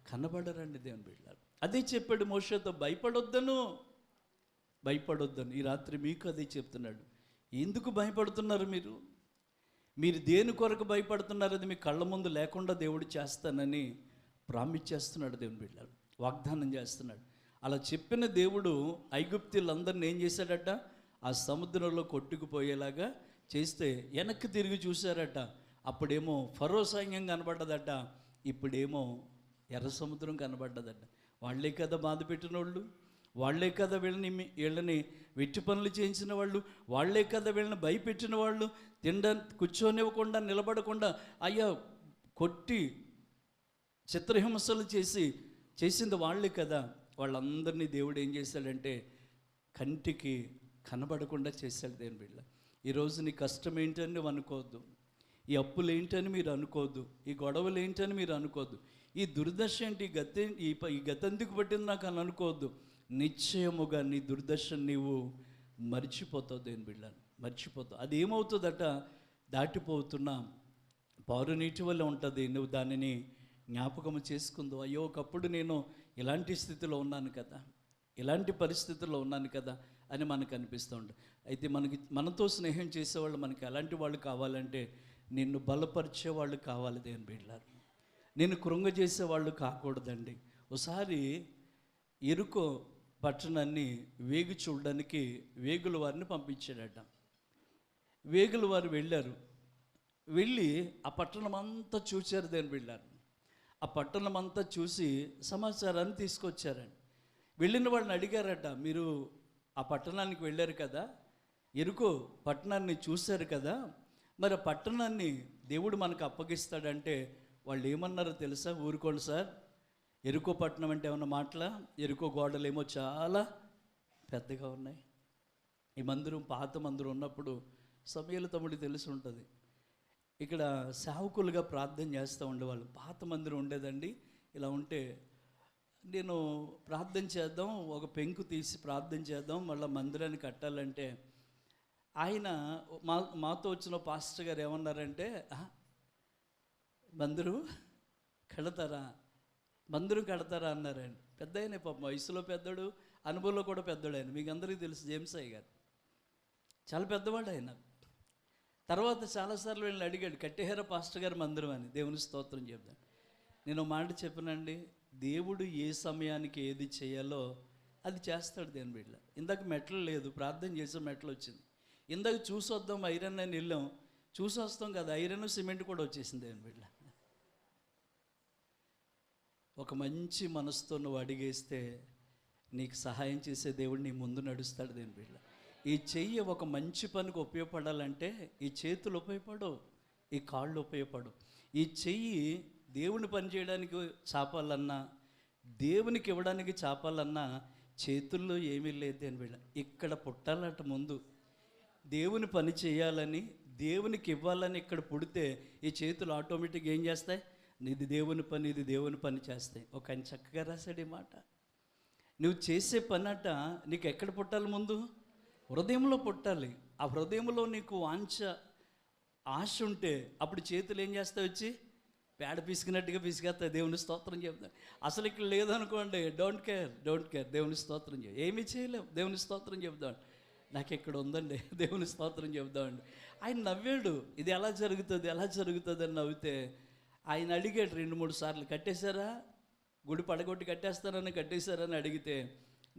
కనబడరండి దేవుని బిడ్డ. అదే చెప్పాడు మోషేతో, భయపడొద్దను. ఈ రాత్రి మీకు అదే చెప్తున్నాడు. ఎందుకు భయపడుతున్నారు మీరు దేని కొరకు భయపడుతున్నారు? అది మీ కళ్ళ ముందు లేకుండా దేవుడు చేస్తానని ప్రామిస్ చేస్తున్నాడు దేవుని బిడ్డ, వాగ్దానం చేస్తున్నాడు. అలా చెప్పిన దేవుడు ఐగుప్తీయులందరిని ఏం చేశాడట? ఆ సముద్రంలో కొట్టుకుపోయేలాగా చేస్తే వెనక్కి తిరిగి చూశారట. అప్పుడేమో ఫరో సైన్యం కనబడ్డదట, ఇప్పుడేమో ఎర్ర సముద్రం కనబడ్డదట. వాళ్ళే కదా బాధ పెట్టిన వాళ్ళు, వాళ్ళే కదా వీళ్ళని వెట్టి పనులు చేయించిన వాళ్ళు, వాళ్ళే కదా వీళ్ళని భయపెట్టిన వాళ్ళు, కూర్చోనివ్వకుండా నిలబడకుండా అయ్యా కొట్టి చిత్రహింసలు చేసింది వాళ్ళే కదా. వాళ్ళందరినీ దేవుడు ఏం చేశాడంటే కంటికి కనబడకుండా చేశాడు దేవుని బిడ్డ. ఈరోజు నీ కష్టం ఏంటని నువ్వు అనుకోవద్దు, ఈ అప్పులు ఏంటని మీరు అనుకోవద్దు, ఈ గొడవలు ఏంటని మీరు అనుకోవద్దు, ఈ దుర్దశ ఏంటి, ఈ గతెందుకు పట్టింది నాకు అని అనుకోవద్దు. నిశ్చయముగా నీ దుర్దశను నీవు మర్చిపోతావు దేవుని బిడ్డ, మర్చిపోతావు. అది ఏమవుతుందట? దాటిపోతున్నా పారు నీటి వల్ల ఉంటుంది. నువ్వు దానిని జ్ఞాపకం చేసుకుందో, అయ్యో ఒకప్పుడు నేను ఇలాంటి స్థితిలో ఉన్నాను కదా, ఇలాంటి పరిస్థితుల్లో ఉన్నాను కదా అని మనకు అనిపిస్తూ ఉంటుంది. అయితే మనతో స్నేహం చేసేవాళ్ళు మనకి ఎలాంటి వాళ్ళు కావాలంటే, నిన్ను బలపరిచే వాళ్ళు కావాలి దేవుని బిడ్డలారా. నిన్ను కృంగజేసే వాళ్ళు కాకూడదండి. ఒకసారి ఎరుకో పట్టణాన్ని వేగు చూడడానికి వేగుల వారిని పంపించాడట. వేగుల వారు వెళ్ళి ఆ పట్టణం అంతా చూశారు దేవుని బిడ్డలారా. ఆ పట్టణం అంతా చూసి సమాచారాన్ని తీసుకొచ్చారండి. వెళ్ళిన వాళ్ళని అడిగారట, మీరు ఆ పట్టణానికి వెళ్ళారు కదా, ఎరుకో పట్టణాన్ని చూశారు కదా, మరి ఆ పట్టణాన్ని దేవుడు మనకు అప్పగిస్తాడంటే వాళ్ళు ఏమన్నారో తెలుసా? ఊరుకోండి సార్, ఎరుకో పట్టణం అంటే ఏమన్నా మాటలా? ఎరుకో గోడలు ఏమో చాలా పెద్దగా ఉన్నాయి. ఈ మందిరం పాత మందిరం ఉన్నప్పుడు సమయలు తమ్ముడికి తెలిసి ఉంటుంది, ఇక్కడ సేవకులుగా ప్రార్థన చేస్తూ ఉండేవాళ్ళు. పాత మందిరం ఉండేదండి. ఇలా ఉంటే నేను ప్రార్థన చేద్దాం, ఒక పెంకు తీసి ప్రార్థన చేద్దాం, మళ్ళీ మందిరాన్ని కట్టాలంటే ఆయన మాతో వచ్చిన పాస్టర్ గారు ఏమన్నారంటే, మందిరం కడతారా అన్నారండి. పెద్ద ఆయన పాపం, వయసులో పెద్దడు, అనుభవంలో కూడా పెద్దడు ఆయన. మీకు అందరికీ తెలుసు జేమ్స్ అయ్య గారు, చాలా పెద్దవాడు ఆయన. తర్వాత చాలాసార్లు వీళ్ళని అడిగాడు, కట్టేహారా పాస్టర్ గారు మందిరం అని. దేవుని స్తోత్రం చెప్తాను. నేను మాట చెప్పినండి, దేవుడు ఏ సమయానికి ఏది చేయాలో అది చేస్తాడు దేవుని బిడ్డ. ఇందాక మెట్లు లేదు, ప్రార్థన చేసే మెట్లు వచ్చింది. ఇందాక చూసి వద్దాం ఐరన్ అని వెళ్ళాం, చూసి వస్తాం కదా, ఐరన్ సిమెంట్ కూడా వచ్చేసింది దేవుని బిడ్డ. ఒక మంచి మనసుతో నువ్వు అడిగేస్తే నీకు సహాయం చేసే దేవుడు నీ ముందు నడుస్తాడు దేవుని బిడ్డ. ఈ చెయ్యి ఒక మంచి పనికి ఉపయోగపడాలంటే ఈ చేతులు ఉపయోగపడవు, ఈ కాళ్ళు ఉపయోగపడవు. ఈ చెయ్యి దేవుని పని చేయడానికి చాపాలన్నా, దేవునికి ఇవ్వడానికి చాపాలన్నా చేతుల్లో ఏమీ లేదు అని వీళ్ళ. ఇక్కడ పుట్టాలట ముందు, దేవుని పని చేయాలని, దేవునికి ఇవ్వాలని ఇక్కడ పుడితే ఈ చేతులు ఆటోమేటిక్గా ఏం చేస్తాయి? ఇది దేవుని పని, ఇది దేవుని పని చేస్తాయి. ఒక ఆయన చక్కగా రాశాడు ఈ మాట. నువ్వు చేసే పని అట నీకు ఎక్కడ పుట్టాలి? ముందు హృదయంలో పుట్టాలి. ఆ హృదయంలో నీకు ఆశ ఉంటే అప్పుడు చేతులు ఏం చేస్తాయి? వచ్చి పేడ పిసికినట్టుగా పిసికేస్తాయి. దేవుని స్తోత్రం చెప్తాను. అసలు ఇక్కడ లేదనుకోండి, డోంట్ కేర్, దేవుని స్తోత్రం చెప్తాం. ఏమీ చేయలేం, దేవుని స్తోత్రం చెప్తాం. నాకు ఇక్కడ ఉందండి, దేవుని స్తోత్రం చెప్తామండి. ఆయన నవ్వాడు, ఇది ఎలా జరుగుతుంది అని నవ్వితే ఆయన అడిగాడు 2-3 సార్లు, కట్టేశారా? గుడి పడగొట్టి కట్టేశారని అడిగితే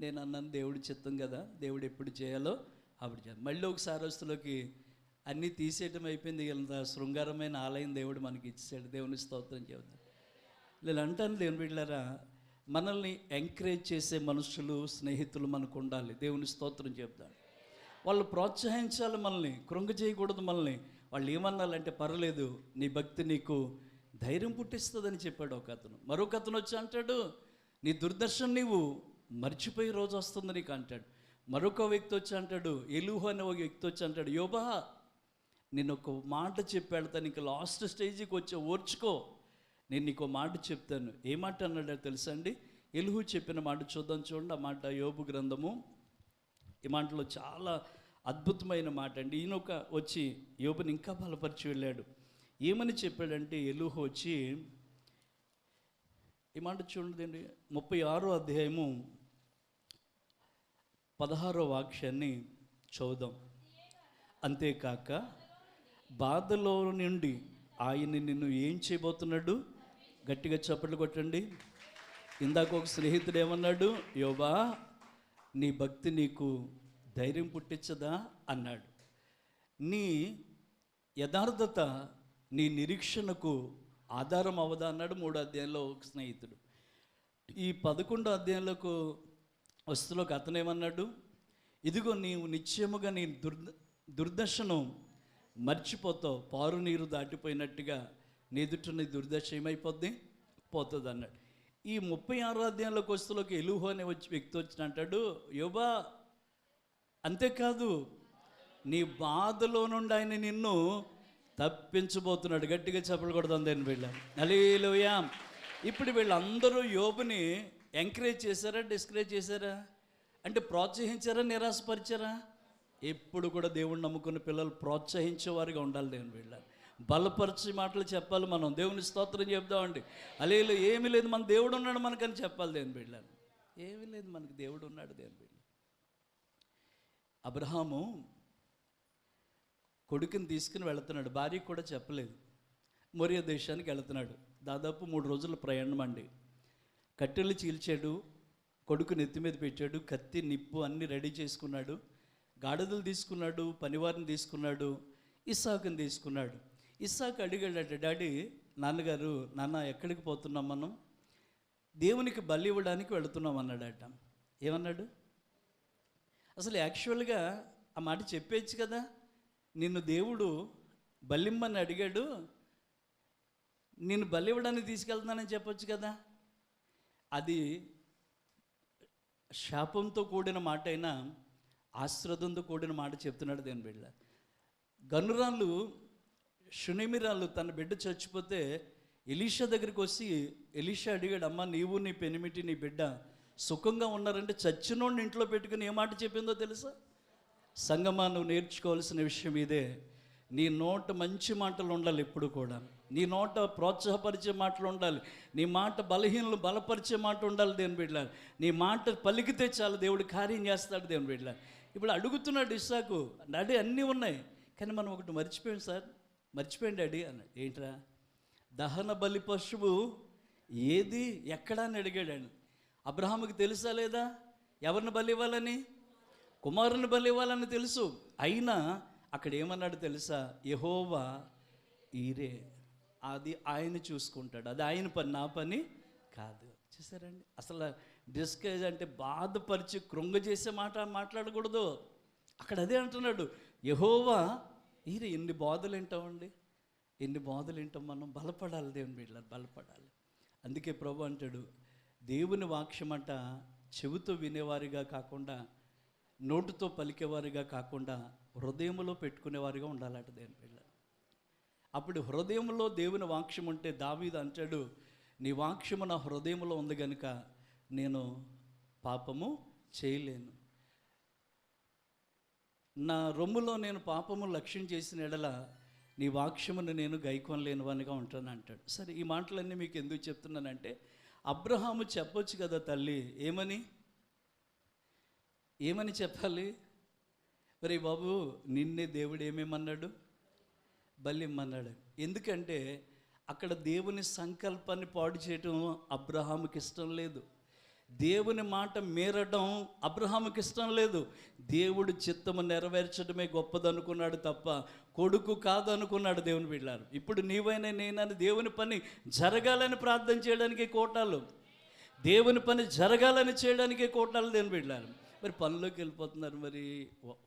నేను అన్నాను, దేవుడి చిత్తం కదా, దేవుడు ఎప్పుడు చేయాలో అప్పుడు చేయాలి. మళ్ళీ ఒకసారి వస్తులోకి అన్నీ తీసేయటం అయిపోయింది. ఇంత శృంగారమైన ఆలయం దేవుడు మనకి ఇచ్చాడు. దేవుని స్తోత్రం చెబుతాను. నేను అంటాను దేవుని బిడ్డలారా, మనల్ని ఎంకరేజ్ చేసే మనుషులు, స్నేహితులు మనకు ఉండాలి. దేవుని స్తోత్రం చెప్తాను. వాళ్ళు ప్రోత్సహించాలి, మనల్ని కృంగ చేయకూడదు. మనల్ని వాళ్ళు ఏమన్నాలంటే, పర్లేదు, నీ భక్తి నీకు ధైర్యం పుట్టిస్తుందని చెప్పాడు ఒక అతను. మరొక అతను వచ్చి అంటాడు, నీ దుర్దర్శనం నీవు మర్చిపోయే రోజు వస్తుంది నీకు అంటాడు. మరొక వ్యక్తి వచ్చి అంటాడు, ఎలుహు అనే ఒక వ్యక్తి వచ్చి అంటాడు, యోబా నేను ఒక మాట చెప్పాడు, నీకు లాస్ట్ స్టేజ్కి వచ్చి ఓర్చుకో, నేను నీకు మాట చెప్తాను. ఏ మాట అన్నాడో తెలుసా అండి? ఎలుహు చెప్పిన మాట చూద్దాం, చూడండి. ఆ మాట యోబు గ్రంథము, ఈ మాటలో చాలా అద్భుతమైన మాట అండి. ఈయనొక వచ్చి యోబుని ఇంకా బలపరిచి వెళ్ళాడు. ఏమని చెప్పాడంటే, ఎలుహు వచ్చి ఈ మాట చూడండి, 36వ అధ్యాయము 16వ వాక్యాన్ని చదువుదాం. అంతేకాక బాధలో నుండి ఆయన నిన్ను ఏం చేయబోతున్నాడు? గట్టిగా చప్పట్లు కొట్టండి. ఇందాక ఒక స్నేహితుడు ఏమన్నాడు? యోబా, నీ భక్తి నీకు ధైర్యం పుట్టించదా అన్నాడు. నీ యథార్థత నీ నిరీక్షణకు ఆధారం అవ్వదా అన్నాడు 3వ అధ్యాయంలో ఒక స్నేహితుడు. ఈ 11వ అధ్యాయంలోకి వస్తులోకి అతను ఏమన్నాడు? ఇదిగో నీవు నిశ్చయముగా నీ దుర్దశను మర్చిపోతావు, పారు నీరు దాటిపోయినట్టుగా నీ ఎదుట నీ దుర్దశ ఏమైపోద్ది? పోతుంది అన్నాడు. ఈ 36వ అధ్యాయంలోకి వస్తులోకి ఎలుహు అనే వ్యక్తి వచ్చిన అంటాడు, యోబా అంతేకాదు, నీ బాధలో నుండి ఆయన నిన్ను తప్పించబోతున్నాడు. గట్టిగా చెప్పలు కొడదాం దేని వీళ్ళ. హల్లెలూయా. ఇప్పుడు వీళ్ళందరూ యోబుని ఎంకరేజ్ చేశారా, డిస్కరేజ్ చేశారా? అంటే ప్రోత్సహించారా, నిరాశపరిచారా? ఎప్పుడు కూడా దేవుణ్ణి నమ్ముకున్న పిల్లలు ప్రోత్సహించేవారుగా ఉండాలి దేవుని వీళ్ళ. బలపరిచే మాటలు చెప్పాలి. మనం దేవుని స్తోత్రం చెప్దామండి. అలేలు ఏమీ లేదు, మన దేవుడు ఉన్నాడు మనకని చెప్పాలి. దేవుని బిడ్డలు ఏమీ లేదు, మనకి దేవుడు ఉన్నాడు. దేవుని బిడ్డ అబ్రహాము కొడుకుని తీసుకుని వెళుతున్నాడు, భార్యకు కూడా చెప్పలేదు. మొరియా దేశానికి వెళుతున్నాడు. దాదాపు 3 రోజుల ప్రయాణం అండి. కట్టెలు చీల్చాడు, కొడుకు నెత్తి మీద పెట్టాడు, కత్తి నిప్పు అన్నీ రెడీ చేసుకున్నాడు. గాడిదలు తీసుకున్నాడు, పనివారిని తీసుకున్నాడు, ఇస్సాకుని తీసుకున్నాడు. ఇస్సాకు అడిగాడట, డాడీ, నాన్నగారు, నాన్న ఎక్కడికి పోతున్నాం? మనం దేవునికి బలి ఇవ్వడానికి వెళుతున్నాం అన్నాడట. ఏమన్నాడు? అసలు యాక్చువల్గా ఆ మాట చెప్పేచ్చు కదా, నిన్ను దేవుడు బలిమ్మని అడిగాడు, నిన్ను బలి ఇవ్వడానికి తీసుకెళ్తున్నానని చెప్పొచ్చు కదా. అది శాపంతో కూడిన మాట అయినా ఆశ్రదంతో కూడిన మాట చెప్తున్నాడు దేవుని బిడ్డ. గనురాళ్ళు షునేమిరాళ్ళు తన బిడ్డ చచ్చిపోతే ఎలీషా దగ్గరికి వచ్చి ఎలీషా అడిగాడు, అమ్మ నీవు నీ పెనిమిటి నీ బిడ్డ సుఖంగా ఉన్నారంటే చచ్చినోడిని ఇంట్లో పెట్టుకుని ఏ మాట చెప్పిందో తెలుసా? సంగమా, నువ్వు నేర్చుకోవాల్సిన విషయం ఇదే. నీ నోట మంచి మాటలు ఉండాలి ఎప్పుడు కూడా. నీ నోట ప్రోత్సాహపరిచే మాటలు ఉండాలి. నీ మాట బలహీనలు బలపరిచే మాట ఉండాలి. దేవుని బిడ్డలారా, నీ మాట పలికితే చాలు, దేవుడు కార్యం చేస్తాడు. దేవుని బిడ్డలారా, ఇప్పుడు అడుగుతున్నాడు ఇస్సాకు, డాడీ అన్నీ ఉన్నాయి కానీ మనం ఒకటి మర్చిపోయాం సార్. మర్చిపోయాను డాడీ అన్నాడు. ఏంట్రా? దహన బలి పశువు ఏది ఎక్కడా అని అడిగాడు. అబ్రహాముకి తెలుసా లేదా ఎవరిని బలి ఇవ్వాలని? కుమారుని బలి ఇవ్వాలని తెలుసు. అయినా అక్కడ ఏమన్నాడు తెలుసా? యెహోవా ఈరే, అది ఆయన చూసుకుంటాడు, అది ఆయన పని, నా పని కాదు. చూసారండి, అసలు డిస్కరేజ్ అంటే బాధపరిచి కృంగజేసే మాట మాట్లాడకూడదు. అక్కడ అదే అంటున్నాడు, యెహోవా ఈరే. ఎన్ని బాధలు వింటామండి, ఎన్ని బాధలు వింటాం. మనం బలపడాలి దేవుని బిడ్డలారా, బలపడాలి. అందుకే ప్రభు అంటాడు, దేవుని వాక్యమంట చెవితో వినేవారిగా కాకుండా, నోటుతో పలికేవారిగా కాకుండా హృదయంలో పెట్టుకునేవారిగా ఉండాలట దేవుని బిడ్డలారా. అప్పుడు హృదయంలో దేవుని వాక్యం ఉంటే దావీదు అంటాడు, నీ వాక్యము నా హృదయంలో ఉంది కనుక నేను పాపము చేయలేను. నా రొమ్ములో నేను పాపము లక్ష్యం చేసిన ఎడల నీ వాక్యమును నేను గైకొనలేను అనిగా ఉంటాను అంటాడు. సరే, ఈ మాటలన్నీ మీకు ఎందుకు చెప్తున్నానంటే, అబ్రహాము చెప్పొచ్చు కదా తల్లి, ఏమని చెప్పాలి? మరి బాబు, నిన్నే దేవుడు ఏమేమన్నాడు? బలిమ్మన్నాడు. ఎందుకంటే అక్కడ దేవుని సంకల్పాన్ని పాడు చేయటం అబ్రహాముకి ఇష్టం లేదు. దేవుని మాట మీరడం అబ్రహాముకి ఇష్టం లేదు. దేవుడు చిత్తము నెరవేర్చడమే గొప్పదనుకున్నాడు తప్ప కొడుకు కాదనుకున్నాడు. దేవుని బిడ్డలారా, ఇప్పుడు నీవైనా నేనని దేవుని పని జరగాలని ప్రార్థన చేయడానికి కోటాలు, దేవుని పని జరగాలని చేయడానికి కోటాలు. దేవుని బిడ్డలారా, మరి పనిలోకి వెళ్ళిపోతున్నారు. మరి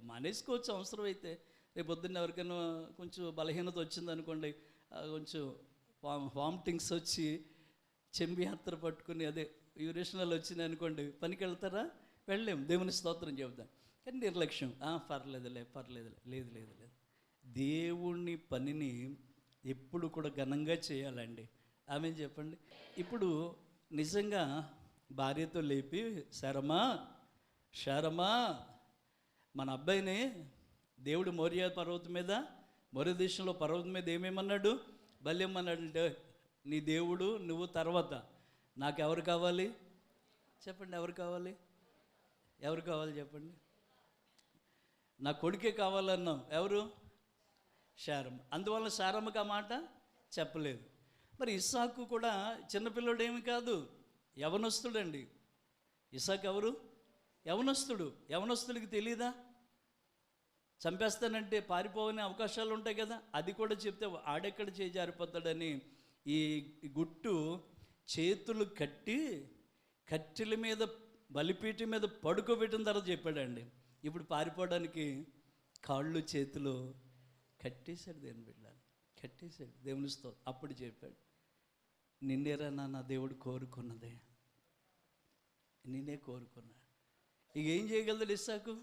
మానేసుకోవచ్చు అవసరం అయితే. రేపు పొద్దున్న ఎవరికైనా కొంచెం బలహీనత వచ్చిందనుకోండి, కొంచెం వామిటింగ్స్ వచ్చి చెంబి యాత్ర పట్టుకుని, అదే యూరేషనల్ వచ్చింది అనుకోండి, పనికి వెళ్తారా? వెళ్ళలేము. దేవుని స్తోత్రం చెబుతాం. కానీ నిర్లక్ష్యం, పర్లేదులే. లేదు. దేవుని పనిని ఎప్పుడు కూడా ఘనంగా చేయాలండి. ఆమె చెప్పండి. ఇప్పుడు నిజంగా భార్యతో లేపి, శారమా మన అబ్బాయిని దేవుడు మోరియా పర్వతం మీద, మోరియా దేశంలో పర్వతం మీద ఏమేమన్నాడు? బల్యమన్నాడు. అంటే నీ దేవుడు నువ్వు తర్వాత, నాకు ఎవరు కావాలి చెప్పండి? ఎవరు కావాలి చెప్పండి? నా కొడుకే కావాలన్నావు. ఎవరు? శారమ్మ. అందువల్ల శారమ్మకి ఆ మాట చెప్పలేదు. మరి ఇస్సాకు కూడా చిన్నపిల్లడు ఏమి కాదు, యవనస్తుడండి. ఇస్సాకు ఎవరు? యవనస్తుడికి తెలీదా? చంపేస్తానంటే పారిపోవని అవకాశాలు ఉంటాయి కదా. అది కూడా చెప్తే ఆడెక్కడ చేయి జారిపోతాడని ఈ గుట్టు చేతులు కట్టి కట్టెల మీద బలిపీఠం మీద పడుకోబెట్టిన తర్వాత చెప్పాడండి. ఇప్పుడు పారిపోవడానికి కాళ్ళు చేతులు కట్టేశాడు. దేవుని బిడ్డలారా, కట్టేశాడు. దేవునితో అప్పుడు చెప్పాడు, నిన్నేరా నా దేవుడు కోరుకున్నదే, నేనే కోరుకున్నా. ఇక ఏం చేయగలడు ఇస్సాకు?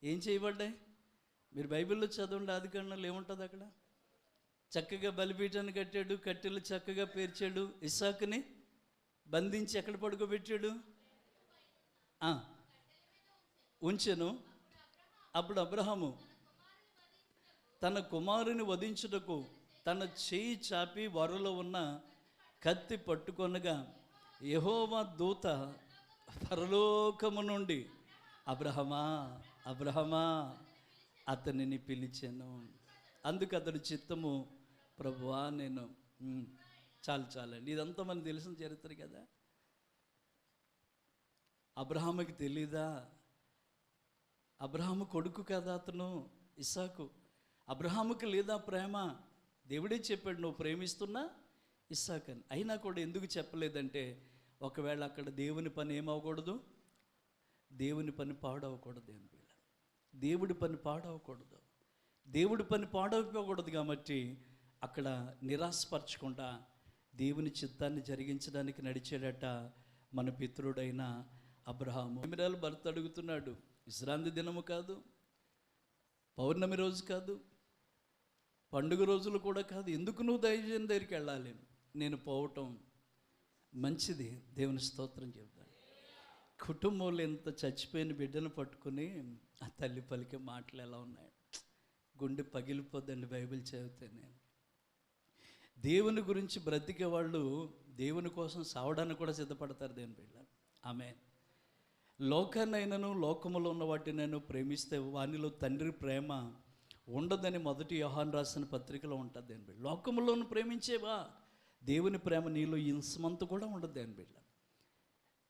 ఏం చేయబడ్డాయి? మీరు బైబిల్లో చదవండి, ఆదికాండంలో ఏముంటుంది అక్కడ? చక్కగా బలిపీఠాన్ని కట్టాడు, కట్టెలు చక్కగా పేర్చాడు, ఇస్సాకుని బంధించి ఎక్కడ పడుకోబెట్టాడు? ఉంచెను. అప్పుడు అబ్రహాము తన కుమారుని వధించుటకు తన చేయి చాపి వరలో ఉన్న కత్తి పట్టుకొనగా యెహోవా దూత పరలోకము నుండి అబ్రహమా అబ్రహమా అతనిని పిలిచాను. అందుకు అతడు చిత్తము, ప్రభువా నేను చాలండి. ఇదంతా మనకు తెలిసిన చరిత్ర కదా. అబ్రహాముకి తెలీదా? అబ్రహాము కొడుకు కదా అతను, ఇస్సాకు. అబ్రహాముకి లేదా ప్రేమ? దేవుడే చెప్పాడు, నువ్వు ప్రేమిస్తున్నా ఇస్సాకని. అయినా కూడా ఎందుకు చెప్పలేదంటే, ఒకవేళ అక్కడ దేవుని పని ఏమవకూడదు, దేవుని పని పాడవకూడదు. దేవుడి పని పాడవకూడదు, దేవుడి పని పాడవకూడదు. కాబట్టి అక్కడ నిరాశపరచకుండా దేవుని చిత్తాన్ని జరిగించడానికి నడిచేటట మన పితరుడైన అబ్రహాము. ఎమిరాలు భర్త అడుగుతున్నాడు, విశ్రాంతి దినము కాదు, పౌర్ణమి రోజు కాదు, పండుగ రోజులు కూడా కాదు, ఎందుకు నువ్వు దైవజనం దగ్గరికి వెళ్ళాలి? నేను పోవటం మంచిది. దేవుని స్తోత్రం చెప్తాను. కుటుంబంలో ఎంత చచ్చిపోయిన బిడ్డను పట్టుకుని ఆ తల్లి పలికే మాటలు ఎలా ఉన్నాయి, గుండె పగిలిపోద్దండి బైబిల్ చదివితే. నేను దేవుని గురించి బ్రతికే వాళ్ళు దేవుని కోసం సావడానికి కూడా సిద్ధపడతారు దేవుని బిడ్డ. ఆమె లోకాన్నైనను లోకములో ఉన్న వాటినైనా ప్రేమిస్తే వానిలో తండ్రి ప్రేమ ఉండదని మొదటి యోహాను రాసిన పత్రికలో ఉంటుంది దేవుని బిడ్డ. లోకములోను ప్రేమించేవా, దేవుని ప్రేమ నీలో ఇంసమంత కూడా ఉండదు దేవుని బిడ్డ.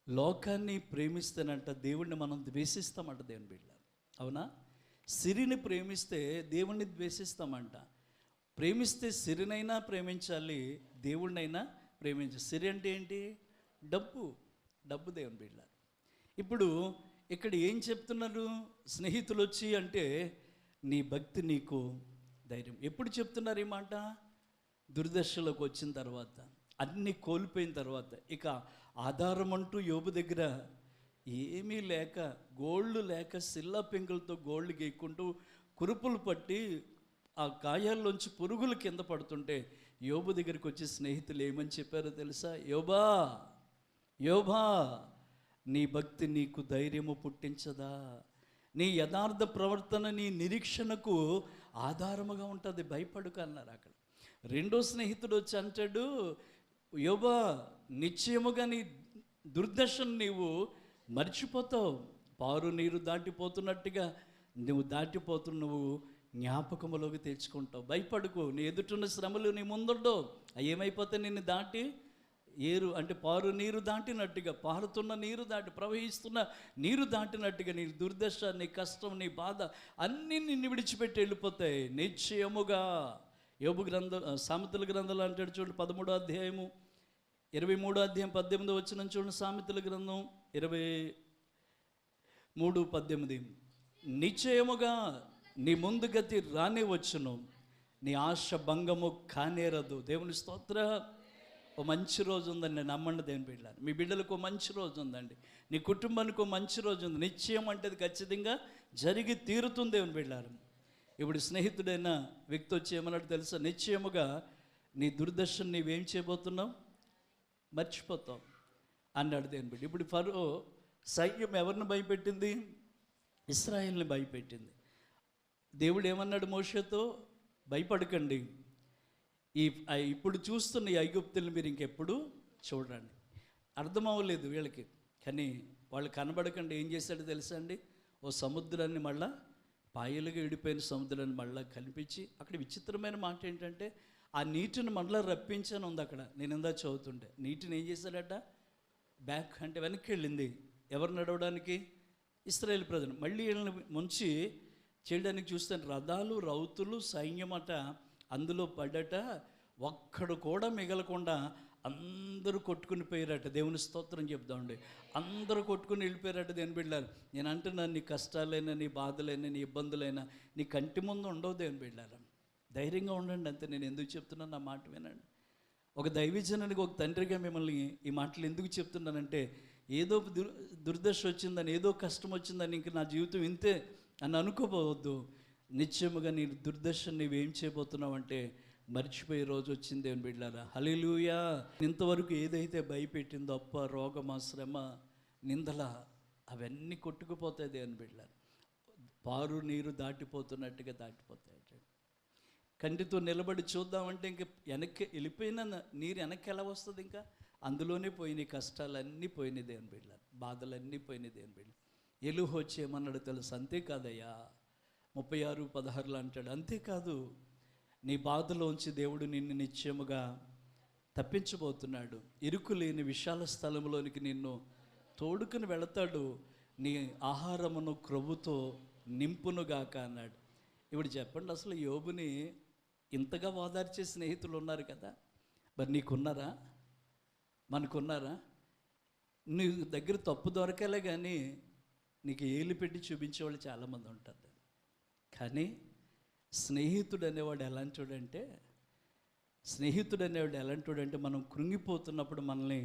లోకాన్ని ప్రేమిస్తేనంట దేవుణ్ణి మనం ద్వేషిస్తామంట దేవుని బిడ్డ. అవునా? సిరిని ప్రేమిస్తే దేవుణ్ణి ద్వేషిస్తామంట. ప్రేమిస్తే సిరినైనా ప్రేమించాలి, దేవుణ్ణైనా ప్రేమించాలి. సిరి అంటే ఏంటి? డబ్బు దేవుని బిడ్డ. ఇప్పుడు ఇక్కడ ఏం చెప్తున్నారు స్నేహితులు వచ్చి అంటే, నీ భక్తి నీకు ధైర్యం. ఎప్పుడు చెప్తున్నారు ఈ మాట? దుర్దశలోకి వచ్చిన తర్వాత, అన్నీ కోల్పోయిన తర్వాత, ఇక ఆధారం అంటూ యోబు దగ్గర ఏమీ లేక, గోళ్ళు లేక సిల్లా పెంకులతో గోళ్ళు గీక్కుంటూ కురుపులు పట్టి ఆ గాయాల్లోంచి పురుగులు కింద పడుతుంటే యోబు దగ్గరికి వచ్చి స్నేహితులు ఏమని చెప్పారో తెలుసా? యోబా నీ భక్తి నీకు ధైర్యము పుట్టించదా? నీ యథార్థ ప్రవర్తన నీ నిరీక్షణకు ఆధారముగా ఉంటుంది, భయపడుక అన్నారు. అక్కడ రెండో స్నేహితుడు వచ్చి అంటాడు, యోబా నిశ్చయముగా నీ దుర్దశను నీవు మర్చిపోతావు, పారు నీరు దాటిపోతున్నట్టుగా నువ్వు దాటిపోతున్నావు, జ్ఞాపకములోకి తెచ్చుకుంటావు, భయపడుకో. నీ ఎదుటిన్న శ్రమలు నీ ముందుండవు, అవి ఏమైపోతే నిన్ను దాటి ఏరు అంటే పారు నీరు దాటినట్టుగా, పారుతున్న నీరు దాటి ప్రవహిస్తున్న నీరు దాటినట్టుగా నీ దుర్దశ, నీ కష్టం, నీ బాధ అన్నీ నిన్ను విడిచిపెట్టి వెళ్ళిపోతాయి నిశ్చయముగా. యోబు గ్రంథం, సామెతల గ్రంథంలో అంటాడు చూడండి, 13వ అధ్యాయము 23వ అధ్యాయం 18వ వచనం చూడండి. సామెతల గ్రంథం 23:18, నిశ్చయముగా నీ ముందు గతి రానే వచ్చును, నీ ఆశ భంగము కానేరదు. దేవుని స్తోత్ర. ఓ మంచి రోజు ఉందండి, నమ్మండి దేవుని బిడ్డలు. మీ బిడ్డలకు మంచి రోజు ఉందండి, నీ కుటుంబానికి మంచి రోజు ఉంది. నిశ్చయం అంటే అది ఖచ్చితంగా జరిగి తీరుతుంది దేవుని బిడ్డలు. ఇప్పుడు స్నేహితుడైన వ్యక్తి వచ్చి ఏమన్నాడు తెలుసా? నిశ్చయముగా నీ దుర్దర్శను నీవేం చేయబోతున్నావు, మర్చిపోతావు అన్నాడు దేవుని బిడ్డ. ఇప్పుడు ఫరో సైన్యం ఎవరిని భయపెట్టింది? ఇశ్రాయేల్ని భయపెట్టింది. దేవుడు ఏమన్నాడు మోషేతో? భయపడకండి, ఇప్పుడు చూస్తున్న ఈ ఐగుప్తుల్ని మీరు ఇంకెప్పుడు చూడండి. అర్థం అవ్వలేదు వీళ్ళకి, కానీ వాళ్ళు కనబడకండి ఏం చేశాడో తెలుసా అండి? ఓ సముద్రాన్ని మళ్ళా పాయలుగా విడిపోయిన సముద్రాన్ని మళ్ళీ కనిపించి, అక్కడ విచిత్రమైన మాట ఏంటంటే ఆ నీటిని మళ్ళీ రప్పించాను ఉంది అక్కడ. నేను ఇందా చదువుతుంటే నీటిని ఏం చేశాడట? బ్యాక్ అంటే వెనక్కి వెళ్ళింది. ఎవరు నడవడానికి? ఇశ్రాయేల్ ప్రజలు. మళ్ళీ వీళ్ళని ముంచి చేయడానికి చూస్తాను, రథాలు రౌతులు సైన్యమట అందులో పడ్డట, ఒక్కడు కూడా మిగలకుండా అందరూ కొట్టుకుని పోయారట. దేవుని స్తోత్రం చెప్దామండి. అందరూ కొట్టుకుని వెళ్ళిపోయారట దేవుని బిడ్డలారు. నేను అంటున్నాను, నీ కష్టాలైనా, నీ బాధలైనా, నీ ఇబ్బందులైనా నీ కంటి ముందు ఉండవు దేవుని బిడ్డలారు. ధైర్యంగా ఉండండి అంతే. నేను ఎందుకు చెప్తున్నాను నా మాట వినండి. ఒక దైవజనానికి, ఒక తండ్రిగా మిమ్మల్ని ఈ మాటలు ఎందుకు చెప్తున్నానంటే, ఏదో దుర్దశ వచ్చిందని, ఏదో కష్టం వచ్చిందని ఇంక నా జీవితం ఇంతే అని అనుకోపోవద్దు. నిశ్చయముగా నీ దుర్దశ నీవేం చేయబోతున్నావు అంటే మర్చిపోయే రోజు వచ్చింది దేవుని బిడ్డలారా. హల్లెలూయా. ఇంతవరకు ఏదైతే భయపెట్టిందో, అప్ప, రోగమ, శ్రమ, నిందల, అవన్నీ కొట్టుకుపోతాయి దేవుని బిడ్డలారా. పారు నీరు దాటిపోతున్నట్టుగా దాటిపోతాయి. కంటితో నిలబడి చూద్దామంటే ఇంక వెనక్కి వెళ్ళిపోయిన నీరు వెనక్కి ఎలా వస్తుంది? ఇంకా అందులోనే పోయినాయి, కష్టాలన్నీ పోయినాయి దేవుని బిడ్డ, బాధలన్నీ పోయినాయి దేవుని బిడ్డ. ఎలుహు వచ్చి ఏమన్నాడు తెలుసు? అంతేకాదయ్యా 36:16 అంటాడు, అంతేకాదు నీ బాధలోంచి దేవుడు నిన్ను నిశ్చయముగా తప్పించబోతున్నాడు, ఇరుకు లేని విశాల స్థలంలోనికి నిన్ను తోడుకుని వెళతాడు, నీ ఆహారమును క్రొవ్వుతో నింపునుగాక అన్నాడు. ఇప్పుడు చెప్పండి, అసలు యోబుని ఇంతగా ఓదార్చే స్నేహితులు ఉన్నారు కదా, మరి నీకున్నారా? మనకున్నారా? నీ దగ్గర తప్పు దొరకలే కానీ నీకు ఏలు పెట్టి చూపించేవాళ్ళు చాలామంది ఉంటారు. కానీ స్నేహితుడు అనేవాడు ఎలాంటివాడంటే మనం కృంగిపోతున్నప్పుడు మనల్ని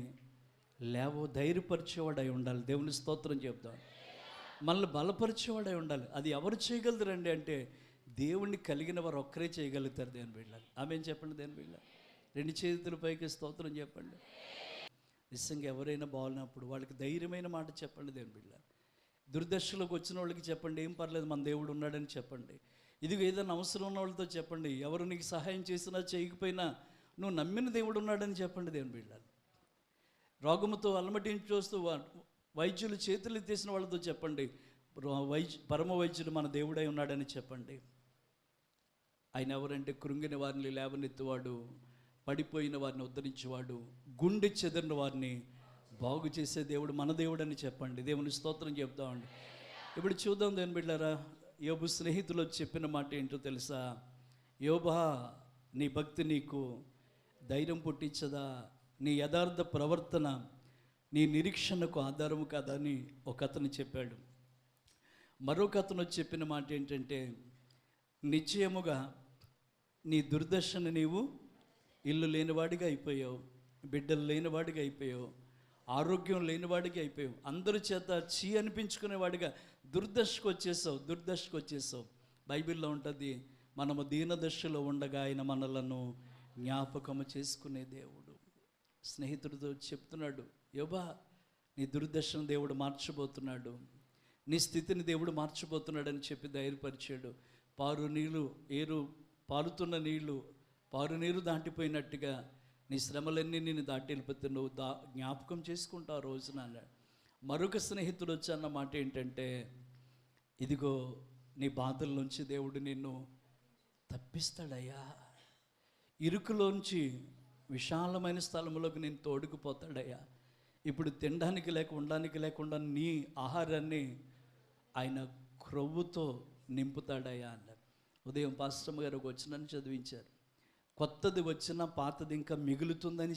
ధైర్యపరిచేవాడై ఉండాలి. దేవుని స్తోత్రం చెప్తాం. మనల్ని బలపరిచేవాడై ఉండాలి. అది ఎవరు చేయగలదురండి అంటే దేవుణ్ణి కలిగిన వారు ఒక్కరే చేయగలుగుతారు. దేవుని బిడ్డలు ఆమె చెప్పండి. దేవుని బిడ్డ 2 చేతుల పైకి స్తోత్రం చెప్పండి. నిజంగా ఎవరైనా బాగున్నప్పుడు వాళ్ళకి ధైర్యమైన మాట చెప్పండి. దేవుని బిడ్డ దుర్దశలోకి వచ్చిన వాళ్ళకి చెప్పండి, ఏం పర్లేదు మన దేవుడు ఉన్నాడని చెప్పండి. ఇది ఏదైనా అవసరం ఉన్న వాళ్ళతో చెప్పండి, ఎవరు నీకు సహాయం చేసినా చేయకపోయినా నువ్వు నమ్మిన దేవుడు ఉన్నాడని చెప్పండి. దేవుని బిడ్డలు రోగముతో అలమటించి చూస్తూ వైద్యులు చేతులు ఎత్తేసిన వాళ్ళతో చెప్పండి, పరమ వైద్యుడు మన దేవుడై ఉన్నాడని చెప్పండి. ఆయన ఎవరంటే కృంగిన వారిని లేవనెత్తువాడు, పడిపోయిన వారిని ఉద్ధరించేవాడు, గుండె చెదిరిన వారిని బాగు చేసే దేవుడు మన దేవుడు అని చెప్పండి. దేవుని స్తోత్రం చెప్తామండి. ఇప్పుడు చూద్దాం దేవుని బిడ్డలారా, యోబు స్నేహితులు చెప్పిన మాట ఏంటో తెలుసా? యోబా, నీ భక్తి నీకు ధైర్యం పుట్టించదా? నీ యథార్థ ప్రవర్తన నీ నిరీక్షణకు ఆధారము కాదా అని ఒక అతను చెప్పాడు. మరొక అతను చెప్పిన మాట ఏంటంటే, నిశ్చయముగా నీ దుర్దశను నీవు ఇల్లు లేనివాడిగా అయిపోయావు, బిడ్డలు లేనివాడిగా అయిపోయావు, ఆరోగ్యం లేనివాడిగా అయిపోయావు, అందరి చేత చీ అనిపించుకునేవాడిగా దుర్దశకు వచ్చేసావు. బైబిల్లో ఉంటుంది, మనము దీనదశలో ఉండగా ఆయన మనలను జ్ఞాపకము చేసుకునే దేవుడు. స్నేహితుడితో చెప్తున్నాడు, యోబా నీ దుర్దశను దేవుడు మార్చబోతున్నాడు, నీ స్థితిని దేవుడు మార్చబోతున్నాడు అని చెప్పి ధైర్యపరిచాడు. పారు నీరు దాటిపోయినట్టుగా నీ శ్రమలన్నీ నేను దాటి వెళ్ళిపోతే నువ్వు జ్ఞాపకం చేసుకుంటావు ఆ రోజున అన్నాడు. మరొక స్నేహితుడు వచ్చి అన్న మాట ఏంటంటే, ఇదిగో నీ బాధల నుంచి దేవుడు నిన్ను తప్పిస్తాడయ్యా, ఇరుకులోంచి విశాలమైన స్థలంలోకి నేను తోడుకుపోతాడయ్యా, ఇప్పుడు తినడానికి ఉండడానికి లేకుండా నీ ఆహారాన్ని ఆయన క్రొవ్వుతో నింపుతాడయ్యా అన్నారు. ఉదయం పాస్టమ్ గారు ఒక వచనాన్ని చదివించారు, కొత్తది వచ్చినా పాతది ఇంకా మిగులుతుందని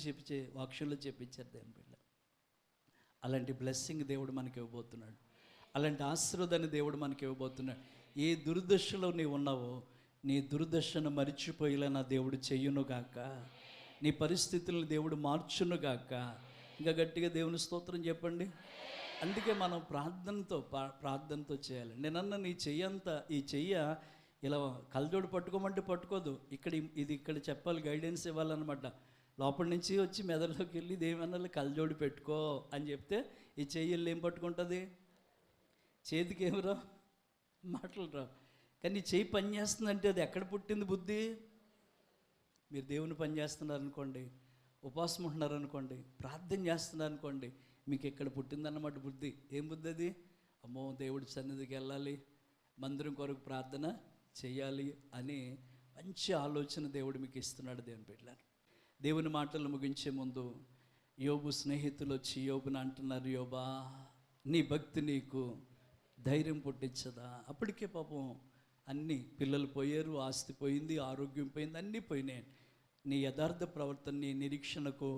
వాక్యంలో చెప్పించారు. దేవుని బిడ్డ అలాంటి బ్లెస్సింగ్ దేవుడు మనకి ఇవ్వబోతున్నాడు, అలాంటి ఆశీర్వాదాన్ని దేవుడు మనకి ఇవ్వబోతున్నాడు. ఏ దుర్దశలో నీవు ఉన్నావో నీ దుర్దశను మరిచిపోయేలా నా దేవుడు చెయ్యునుగాక, నీ పరిస్థితులను దేవుడు మార్చునుగాక. ఇంకా గట్టిగా దేవుని స్తోత్రం చెప్పండి. అందుకే మనం ప్రార్థనతో చేయాలి. నేనన్న నీ ఈ చెయ్య ఇలా కళ్ళజోడు పట్టుకోమంటే పట్టుకోదు, ఇక్కడ చెప్పాలి, గైడెన్స్ ఇవ్వాలన్నమాట. లోపల నుంచి వచ్చి మెదడులోకి వెళ్ళి దేవన్నాళ్ళు కళ్ళజోడు పెట్టుకో అని చెప్తే ఈ చెయ్యలు ఏం పట్టుకుంటుంది? చేతికి ఏమి రావు, మాటలు రావు. కానీ చెయ్యి పని చేస్తుందంటే అది ఎక్కడ పుట్టింది బుద్ధి? మీరు దేవుని పని చేస్తున్నారనుకోండి, ఉపవాసం ఉంటున్నారనుకోండి, ప్రార్థన చేస్తున్నారనుకోండి, మీకు ఎక్కడ పుట్టిందన్నమాట బుద్ధి. ఏం బుద్ధి అది? అమ్మో దేవుడి సన్నిధికి వెళ్ళాలి, మందిరం కొరకు ప్రార్థన చేయాలి అని మంచి ఆలోచన దేవుడు మీకు ఇస్తున్నాడు. దేవుని బిడ్డలారా, దేవుని మాటలు ముగించే ముందు యోబు స్నేహితులు వచ్చి యోబుని అంటున్నారు, యోబా నీ భక్తి నీకు ధైర్యం పుట్టించదా? అప్పటికే పాపం అన్నీ, పిల్లలు పోయారు, ఆస్తి పోయింది, ఆరోగ్యం పోయింది, అన్నీ పోయినాయి. నీ యథార్థ ప్రవర్తన నీ నిరీక్షణకు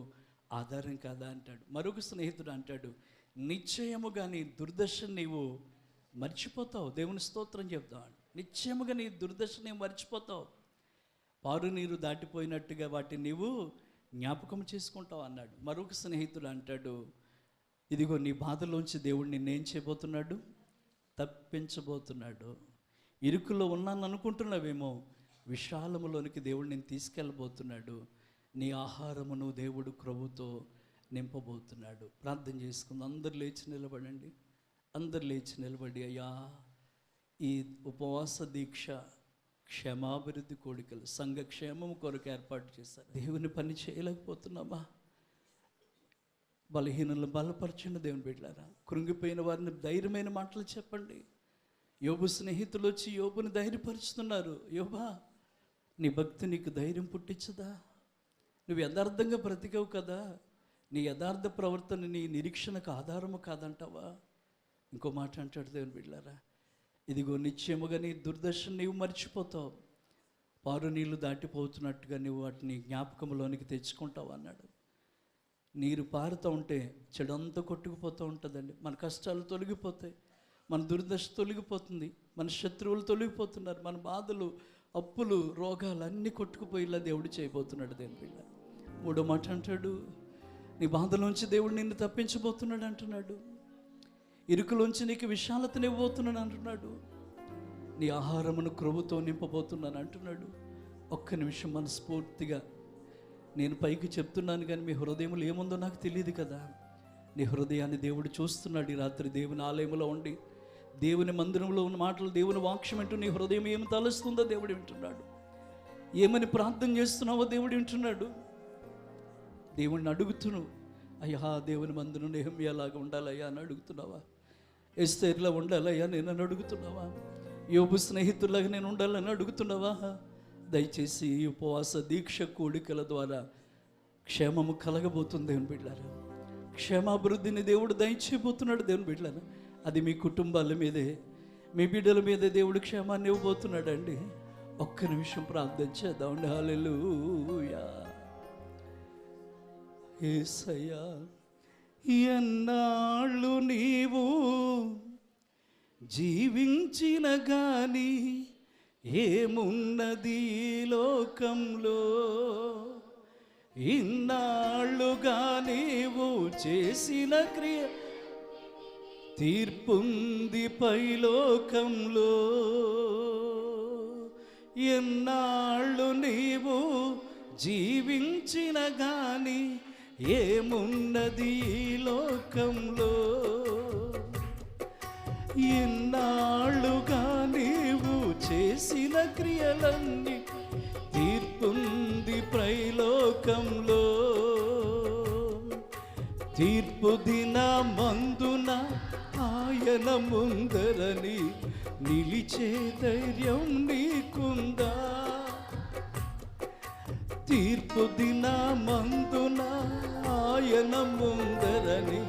ఆధారం కాదా అంటాడు. మరొక స్నేహితుడు అంటాడు, నిశ్చయముగా నీ దుర్దశను నీవు మర్చిపోతావు. దేవుని స్తోత్రం చెప్తావు. నిశ్చయముగా నీ దుర్దశను నీవు మర్చిపోతావు, పారు నీరు దాటిపోయినట్టుగా వాటిని నీవు జ్ఞాపకం చేసుకుంటావు అన్నాడు. మరొక స్నేహితుడు అంటాడు, ఇదిగో నీ బాధలోంచి దేవుడు నిన్నేం చేయబోతున్నాడు? తప్పించబోతున్నాడు. ఇరుకులో ఉన్నాను అనుకుంటున్నావేమో, విశాలములోనికి దేవుడు నేను తీసుకెళ్ళబోతున్నాడు. నీ ఆహారమును దేవుడు క్రొవ్వుతో నింపబోతున్నాడు. ప్రార్థన చేసుకుందాం. అందరు లేచి నిలబడండి. అందరు లేచి నిలబడి, అయ్యా ఈ ఉపవాస దీక్ష క్షేమాభివృద్ధి కోడికలు సంఘ క్షేమం కొరకు ఏర్పాటు చేశారు. దేవుని పని చేయలేకపోతున్నామా? బలహీనులను బలపరచండి దేవుని బిడ్డలారా. కృంగిపోయిన వారిని ధైర్యమైన మాటలు చెప్పండి. యోబు స్నేహితులు వచ్చి యోబుని ధైర్యపరుచుతున్నారు. యోబా, నీ భక్తి నీకు ధైర్యం పుట్టించదా? నువ్వు యథార్థంగా బ్రతికావు కదా, నీ యథార్థ ప్రవర్తన నీ నిరీక్షణకు ఆధారము కాదంటావా? ఇంకో మాట అంటాడు దేవుని బిడ్డలారా, ఇదిగో నిశ్చయముగా నీ దుర్దర్శను నీవు మర్చిపోతావు, పారు నీళ్లు దాటిపోతున్నట్టుగా నువ్వు వాటిని జ్ఞాపకంలోనికి తెచ్చుకుంటావు అన్నాడు. నీరు పారుతూ ఉంటే చెడంతా కొట్టుకుపోతూ ఉంటుందండి. మన కష్టాలు తొలగిపోతాయి, మన దుర్దశ తొలగిపోతుంది, మన శత్రువులు తొలగిపోతున్నారు, మన బాధలు, అప్పులు, రోగాలు అన్నీ కొట్టుకుపోయేలా దేవుడు చేయబోతున్నాడు దేవుని బిడ్డ. మూడో మాట అంటాడు, నీ బాధలోంచి దేవుడు నిన్ను తప్పించబోతున్నాడు అంటున్నాడు. ఇరుకులోంచి నీకు విశాలతను ఇవ్వబోతున్నాడు అంటున్నాడు. నీ ఆహారమును క్రొవ్వుతో నింపబోతున్నాను అంటున్నాడు. ఒక్క నిమిషం మనస్ఫూర్తిగా నేను పైకి చెప్తున్నాను కానీ మీ హృదయంలో ఏముందో నాకు తెలియదు కదా. నీ హృదయాన్ని దేవుడు చూస్తున్నాడు. ఈ రాత్రి దేవుని ఆలయంలో ఉండి దేవుని మందిరంలో ఉన్న మాటలు, దేవుని వాక్యం వింటూ నీ హృదయం ఏమి తలుస్తుందో దేవుడు వింటున్నాడు. ఏమని ప్రార్థన చేస్తున్నావో దేవుడు వింటున్నాడు. దేవుడిని అడుగుతున్నావు, అయ్యా దేవుని మందిరం నెహెమ్యాలాగా ఉండాలయ్యా అని అడుగుతున్నావా? ఎస్తేర్లా ఉండాలయ్యా నేను అని అడుగుతున్నావా? యోబు స్నేహితులాగా నేను ఉండాలని అడుగుతున్నావా? దయచేసి ఈ ఉపవాస దీక్ష కూడికల ద్వారా క్షేమము కలగబోతుంది దేవుని బిడ్డలారా. క్షేమాభివృద్ధిని దేవుడు దయచేయబోతున్నాడు దేవుని బిడ్డలారా. అది మీ కుటుంబాల మీదే, మీ బిడ్డల మీదే దేవుడు క్షేమాన్ని ఇవ్వబోతున్నాడు అండి. ఒక్క నిమిషం ప్రార్థన చేద్దాం. హల్లెలూయా. యేసయ్యా, ఎన్నాళ్ళు నీవు జీవించిన గాని ఏమున్నది లోకంలో, ఇన్నాళ్ళుగా నీవు చేసిన క్రియ తీర్పుంది పైలోకంలో. ఎన్నాళ్ళు నీవు జీవించిన గాని ఏమున్నది ఈ లోకంలో, ఇన్నాళ్ళుగా నీవు చేసిన క్రియలన్నీ తీర్పుంది పైలోకంలో. తీర్పు దినమందున ఆయన ముందరని నిలిచే ధైర్యం నీకుందా? తీర్పు దినమందున ఆయన ముందరని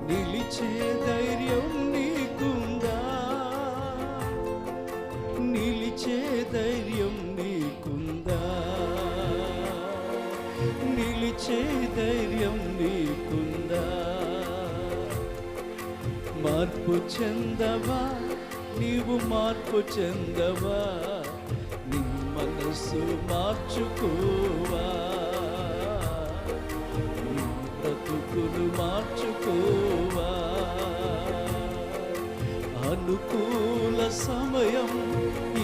నిలిచే ధైర్యం నీకుందా? నిలిచే ధైర్యం నీకుందా? నిలిచే ధైర్యం నీకుందా? మార్పు చెందవా నీవు, మార్పు చెందవా? నీ మనసు మార్చుకోవా, నీ బ్రతుకును మార్చుకోవా. అనుకూల సమయం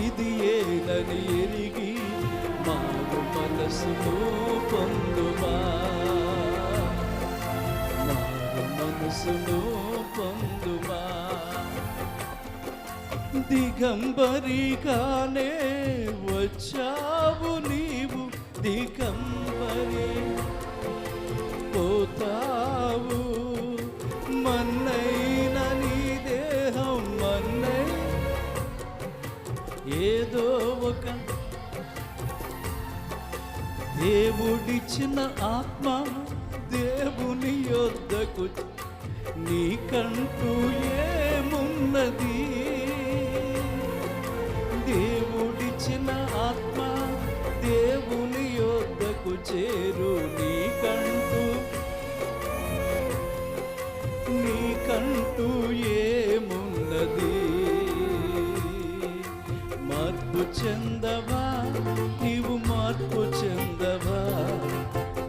ఇది ఏనని ఎరిగి మారు మనసును పొందుమా, మారు మనసును పొందుమా. దిగంబరిగానే వచ్చావు నీవు, దిగంబరి పోతావు. మన్నైన నీ దేహం మన్నై ఏదో ఒక దేవుడిచ్చిన ఆత్మ దేవుని యొద్దకు నీకంటూ ఏమున్నది? దేవుడిచ్చిన ఆత్మ దేవుని యొద్దకు చేరు. నీకంటూ ఏమున్నది? మార్పు చెందవా నీవు, మార్పు చెందవా?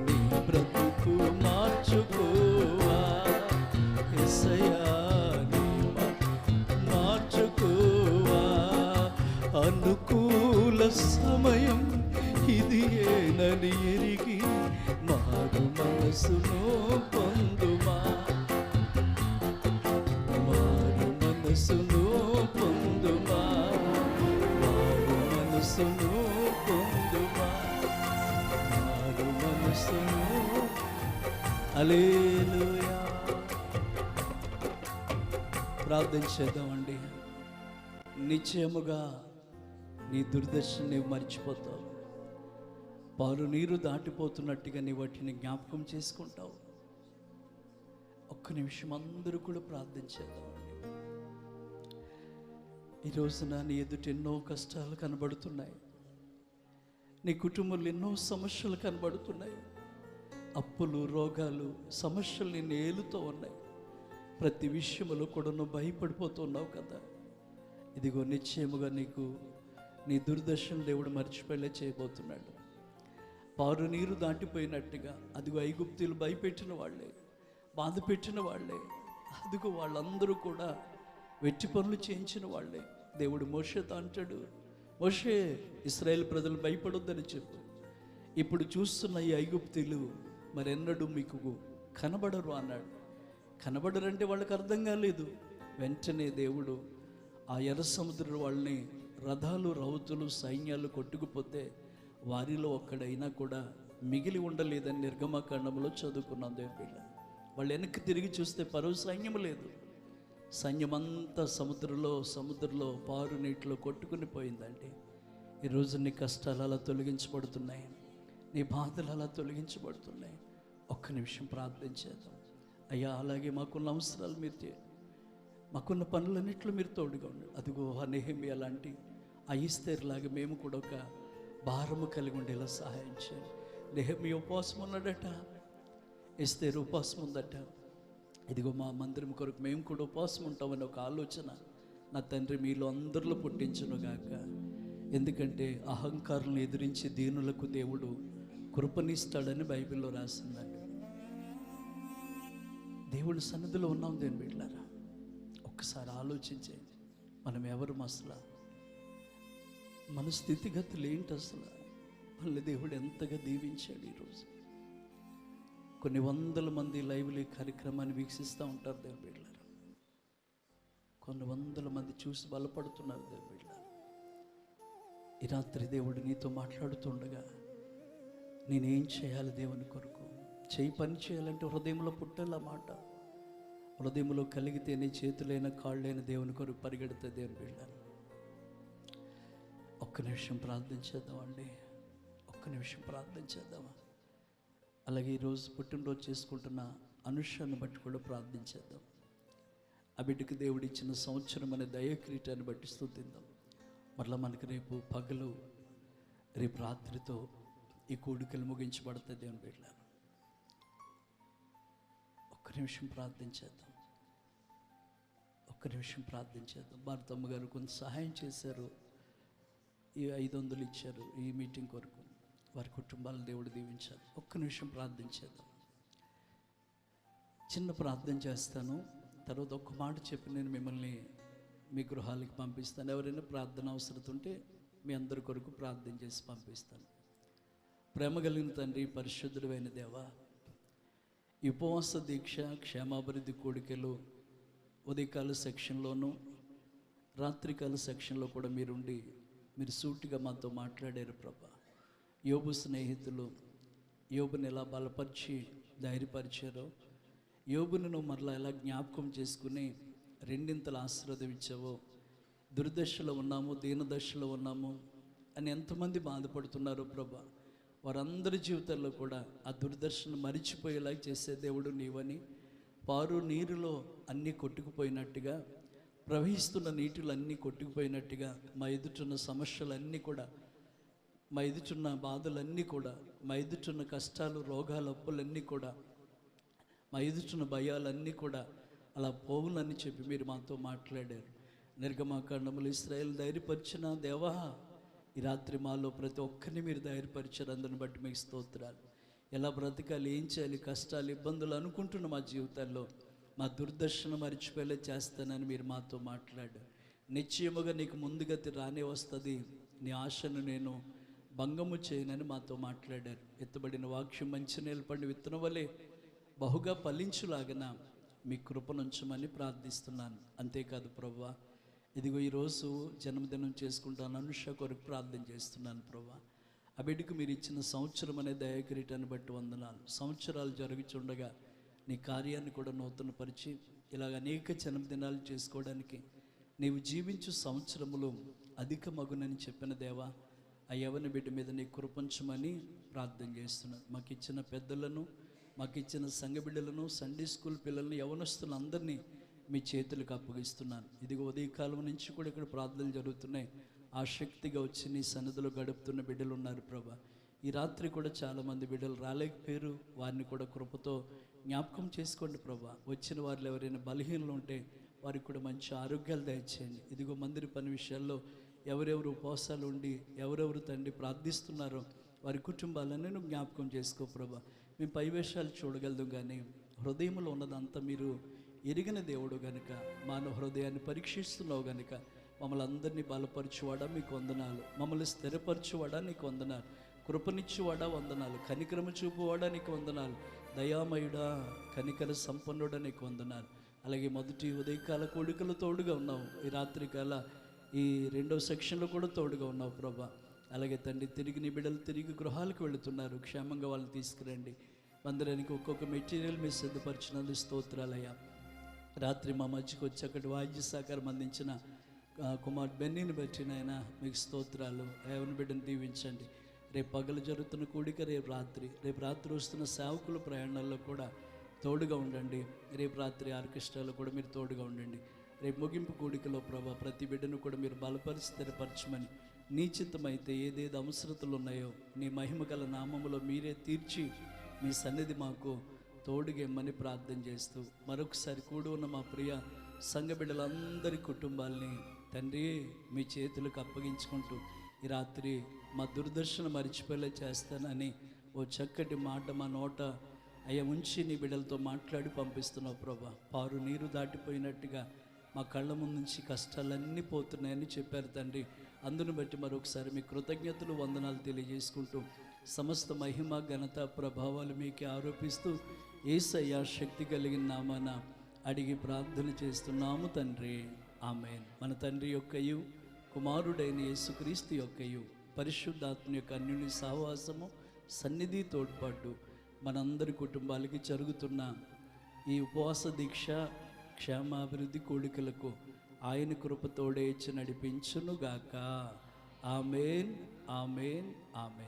నీ బ్రతుకు మార్చుకోవా. యేసయ్యా, నీ మార్చుకోవా. అనుకూల సమయం ఇది ఏనని ఎరిగి మారు మనసును పొందుమా, మారు మనసును పొందుమా, మారు మనసు హల్లెలూయా. ప్రార్థన చేద్దామండి. నిశ్చయముగా నీ దుర్దర్శనం నీవు మర్చిపోతావు. పాలు నీరు దాటిపోతున్నట్టుగా నీ వాటిని జ్ఞాపకం చేసుకుంటావు. ఒక్క నిమిషం అందరూ కూడా ప్రార్థన చేద్దామండి. ఈ రోజున నీ ఎదుట ఎన్నో కష్టాలు కనబడుతున్నాయి. నీ కుటుంబంలో ఎన్నో సమస్యలు కనబడుతున్నాయి. అప్పులు, రోగాలు, సమస్యలు నిన్ను ఏలుతూ ఉన్నాయి. ప్రతి విషయంలో కూడా నువ్వు భయపడిపోతున్నావు కదా. ఇదిగో నిశ్చయముగా నీకు నీ దుర్దర్శనం దేవుడు మర్చిపోయేలా చేయబోతున్నాడు. పారు నీరు దాటిపోయినట్టుగా అదిగో ఐగుప్తీయులు భయపెట్టిన వాళ్ళే, బాధ పెట్టిన వాళ్ళే, అదిగో వాళ్ళందరూ కూడా వెట్టి పనులు చేయించిన వాళ్ళే. దేవుడు మోషేతో అంటాడు, మోషే ఇశ్రాయేలు ప్రజలు భయపడొద్దని చెప్పు. ఇప్పుడు చూస్తున్న ఈ ఐగుప్తీయులు మరెన్నడూ మీకు కనబడరు అన్నాడు. కనబడరంటే వాళ్ళకి అర్థం కాలేదు. వెంటనే దేవుడు ఆ ఎర్ర సముద్రం వాళ్ళని రథాలు, రౌతులు, సైన్యాలు కొట్టుకుపోతే వారిలో ఒక్కడైనా కూడా మిగిలి ఉండలేదని నిర్గమకాండంలో చదువుకున్నాం. దేవుళ్ళ వాళ్ళు వెనక్కి తిరిగి చూస్తే పరవ సైన్యం లేదు. సైన్యమంతా సముద్రంలో పారు నీటిలో కొట్టుకుని పోయిందండి. ఈరోజు నీ కష్టాలు అలా తొలగించబడుతున్నాయి, నీ బాధలు అలా తొలగించబడుతున్నాయి. ఒక్క నిమిషం ప్రార్థన చేద్దాం. అయ్యా, అలాగే మాకున్న అవసరాలు మీరు మాకున్న పనులన్నింటిలో మీరు తోడుగా ఉండండి. అదిగో నెహెమ్యా లాంటి ఆ ఎస్తేరులాగా మేము కూడా ఒక భారము కలిగి ఉండేలా సహాయం చేయండి. నెహెమ్యా ఉపవాసం ఉన్నాడట, ఎస్తేరు ఉపవాసం ఉందట. ఇదిగో మా మందిరం కొరకు మేము కూడా ఉపవాసం ఉంటామని ఒక ఆలోచన నా తండ్రి మీలో అందరిలో పుట్టించును గాక. ఎందుకంటే అహంకారులను ఎదిరించి దీనులకు దేవుడు కృపనిస్తాడని బైబిల్లో రాసిందండి. దేవుడి సన్నిధిలో ఉన్నాం. దేని బిడ్డలారా, ఒక్కసారి ఆలోచించేది. మనం ఎవరు అసలు, మన స్థితిగతులు ఏంటి అసలు, మళ్ళీ దేవుడు ఎంతగా దీవించాడు. ఈరోజు కొన్ని వందల మంది లైవ్లీ కార్యక్రమాన్ని వీక్షిస్తూ ఉంటారు దేవుని బిడ్డలారా. కొన్ని వందల మంది చూసి బలపడుతున్నారు దేవుని బిడ్డలారా. ఈ రాత్రి దేవుడు నీతో మాట్లాడుతుండగా నేనేం చేయాలి దేవుని కొరకు, పని చేయాలంటే హృదయంలో పుట్టాల మాట. హృదయంలో కలిగితేనే చేతులైన కాళ్ళైన దేవుని కొరకు పరిగెడితే దేవుని బిడ్డలారా. ఒక్క నిమిషం ప్రార్థన చేద్దామండి. ఒక్క నిమిషం ప్రార్థన చేద్దామా? అలాగే ఈరోజు పుట్టినరోజు చేసుకుంటున్న అనుషాన్ని బట్టి కూడా ప్రార్థించేద్దాం. ఆ బిడ్డకి దేవుడు ఇచ్చిన సంవత్సరం అనే దయక్రీటాన్ని బట్టి స్తుతిద్దాం. మరలా మనకి రేపు పగలు, రేపు రాత్రితో ఈ కోడికలు ముగించబడతాయి దేవుని బిడ్డలారా. ఒక్క నిమిషం ప్రార్థించేద్దాం. ఒక్క నిమిషం ప్రార్థించేద్దాం. భారతమ్మ గారు కొంత సహాయం చేశారు, ఈ 500 ఇచ్చారు ఈ మీటింగ్ కొరకు. వారి కుటుంబాలను దేవుడు దీవించాలి. ఒక్క నిమిషం ప్రార్థించేద్దాం. చిన్న ప్రార్థన చేస్తాను, తర్వాత ఒక్క మాట చెప్పి నేను మిమ్మల్ని మీ గృహాలకి పంపిస్తాను. ఎవరైనా ప్రార్థన అవసరం ఉంటే మీ అందరి కొరకు ప్రార్థన చేసి పంపిస్తాను. ప్రేమ కలిగిన తండ్రి, పరిశుద్ధుడైన దేవా, ఈ ఉపవాస దీక్ష క్షేమాభివృద్ధి కోడికలు ఉదయకాల సెక్షన్లోనూ రాత్రికాల సెక్షన్లో కూడా మీరు సూటిగా మాతో మాట్లాడారు ప్రభా. యోబు స్నేహితులు యోబుని ఎలా బలపరిచి ధైర్యపరిచారో, యోబును నువ్వు మరలా ఎలా జ్ఞాపకం చేసుకుని రెండింతలు ఆశీర్వాదం ఇచ్చావో, దుర్దశలో ఉన్నాము, దీనదశలో ఉన్నాము అని ఎంతమంది బాధపడుతున్నారో ప్రభా, వారందరి జీవితాల్లో కూడా ఆ దుర్దర్శను మరిచిపోయేలా చేసే దేవుడు నీవని, పారు నీరులో అన్నీ కొట్టుకుపోయినట్టుగా, ప్రవహిస్తున్న నీటిలో అన్నీ కొట్టుకుపోయినట్టుగా మా ఎదుటిన్న సమస్యలన్నీ కూడా, మా ఎదుటిన్న బాధలన్నీ కూడా, మా ఎదుటిన్న కష్టాలు, రోగాలు, అప్పులన్నీ కూడా, మా ఎదుటిన్న భయాలన్నీ కూడా అలా పోవులని చెప్పి మీరు మాతో మాట్లాడారు. నిర్గమకాండములు ఇశ్రాయేలు ధైర్యపరిచిన దేవా, ఈ రాత్రి మాలో ప్రతి ఒక్కరిని మీరు ధైర్యపరిచారు. అందుని బట్టి మీకు స్తోత్రాలు. ఎలా బ్రతకాలి, ఏం చేయాలి, కష్టాలు, ఇబ్బందులు అనుకుంటున్న మా జీవితాల్లో మా దుర్దర్శనం మరిచిపోయేలా చేస్తానని మీరు మాతో మాట్లాడారు. నిశ్చయముగా నీకు ముందుగతి రానే వస్తుంది, నీ ఆశను నేను భంగము చేయనని మాతో మాట్లాడారు. ఎత్తబడిన వాక్యం మంచి నిలబడి విత్తనం వలె బహుగా ఫలించులాగన మీ కృపనుంచమని ప్రార్థిస్తున్నాను. అంతేకాదు ప్రభువా, ఇదిగో ఈరోజు జన్మదినం చేసుకుంటాను అనుష కొరకు ప్రార్థన చేస్తున్నాను ప్రభువా. ఆ బిడ్డకు మీరు ఇచ్చిన సంవత్సరం అనే దయాకిరీటాన్ని బట్టి వందనాలు. సంవత్సరాలు జరుగుచుండగా నీ కార్యాన్ని కూడా నూతనపరిచి ఇలాగ అనేక జన్మదినాలు చేసుకోవడానికి నీవు జీవించు సంవత్సరములు అధిక మగునని చెప్పిన దేవా, ఆ యవన బిడ్డ మీద నీ కృపంచమని ప్రార్థన చేస్తున్నాను. మాకు ఇచ్చిన పెద్దలను, మాకు ఇచ్చిన సంఘ బిడ్డలను, సండే స్కూల్ పిల్లలను, యవనస్తులను అందరినీ మీ చేతులకు అప్పగిస్తున్నాను. ఇదిగో ఉదయకాలం నుంచి కూడా ఇక్కడ ప్రార్థనలు జరుగుతున్నాయి. ఆసక్తిగా వచ్చి నీ సన్నిధిలో గడుపుతున్న బిడ్డలు ఉన్నారు ప్రభా. ఈ రాత్రి కూడా చాలామంది బిడ్డలు రాలేకపోయారు. వారిని కూడా కృపతో జ్ఞాపకం చేసుకోండి ప్రభా. వచ్చిన వారిలో ఎవరైనా బలహీనలు ఉంటే వారికి కూడా మంచి ఆరోగ్యాలు దయచేయండి. ఇదిగో మందిర పని విషయాల్లో ఎవరెవరు ఉపవాసాలు ఉండి ఎవరెవరు తండ్రి ప్రార్థిస్తున్నారో వారి కుటుంబాలన్నీ నువ్వు జ్ఞాపకం చేసుకో ప్రభా. మేము పైవేషాలు చూడగలదు కానీ హృదయంలో ఉన్నదంతా మీరు ఎరిగిన దేవుడు గనుక, మానవ హృదయాన్ని పరీక్షిస్తున్నావు గనుక మమ్మల్ని అందరినీ బలపరచువాడా మీకు వందనాలు, మమ్మల్ని స్థిరపరచువాడా నీకు వందనాలు, కృపనిచ్చువాడా వందనాలు, కనికరము చూపువాడా నీకు వందనాలు, దయామయుడా కనికర సంపన్నుడా నీకు వందనాలు. అలాగే మొదటి ఉదయకాల కోడికలు తోడుగా ఉన్నావు, ఈ రాత్రికాల ఈ రెండవ సెక్షన్లో కూడా తోడుగా ఉన్నావు ప్రభా. అలాగే తండ్రి తిరిగి నీ బిడ్డలు తిరిగి గృహాలకు వెళుతున్నారు, క్షేమంగా వాళ్ళని తీసుకురండి. మందిరానికి ఒక్కొక్క మెటీరియల్ మీరు సిద్ధపరిచినందుకు స్తోత్రాలయ్యా. రాత్రి మా మధ్యకు వచ్చి అక్కడి వాద్య సహకారం అందించిన కుమార్ బెన్నీని బట్టి నాయన మీకు స్తోత్రాలు. యవన బిడ్డను దీవించండి. రేపు పగలు జరుగుతున్న కూడిక రేపు రాత్రి వస్తున్న సేవకుల ప్రయాణాల్లో కూడా తోడుగా ఉండండి. రేపు రాత్రి ఆర్కెస్ట్రాలో కూడా మీరు తోడుగా ఉండండి. రేపు ముగింపు కూడికలో ప్రభా ప్రతి బిడ్డను కూడా మీరు బలపరిచి స్థిరపరచమని, నీ చిత్తమైతే ఏదేది అవసరతలు ఉన్నాయో నీ మహిమ గల నామములో మీరే తీర్చి మీ సన్నిధి మాకు తోడుగేమ్మని ప్రార్థన చేస్తూ మరొకసారి కూడి ఉన్న మా ప్రియ సంఘ బిడ్డలందరి కుటుంబాలని తండ్రి మీ చేతులకు అప్పగించుకుంటూ ఈ రాత్రి మా దుర్దర్శనం మరిచిపోయేలా చేస్తానని ఓ చక్కటి మాట మా నోట అయ్యా ఉంచి నీ బిడ్డలతో మాట్లాడి పంపిస్తున్నావు ప్రభా. పారు నీరు దాటిపోయినట్టుగా మా కళ్ళ ముందు నుంచి కష్టాలన్నీ పోతున్నాయని చెప్పారు తండ్రి. అందును బట్టి మరొకసారి మీ కృతజ్ఞతలు వందనాలు తెలియజేసుకుంటూ సమస్త మహిమ ఘనత ప్రభావాలు మీకే ఆరోపిస్తూ యేసయ్య శక్తి కలిగిన నామాన అడిగి ప్రార్థన చేస్తున్నాము తండ్రి, ఆమేన్. మన తండ్రి యొక్కయు కుమారుడైన యేసుక్రీస్తు యొక్కయు పరిశుద్ధాత్మ యొక్క అన్యుని సహవాసము సన్నిధి తోడ్పాటు మనందరి కుటుంబాలకి జరుగుతున్న ఈ ఉపవాస దీక్ష క్షేమాభివృద్ధి కోడికలకు ఆయన కృపతోడే నడిపించునుగాక. ఆమేన్, ఆమేన్, ఆమేన్.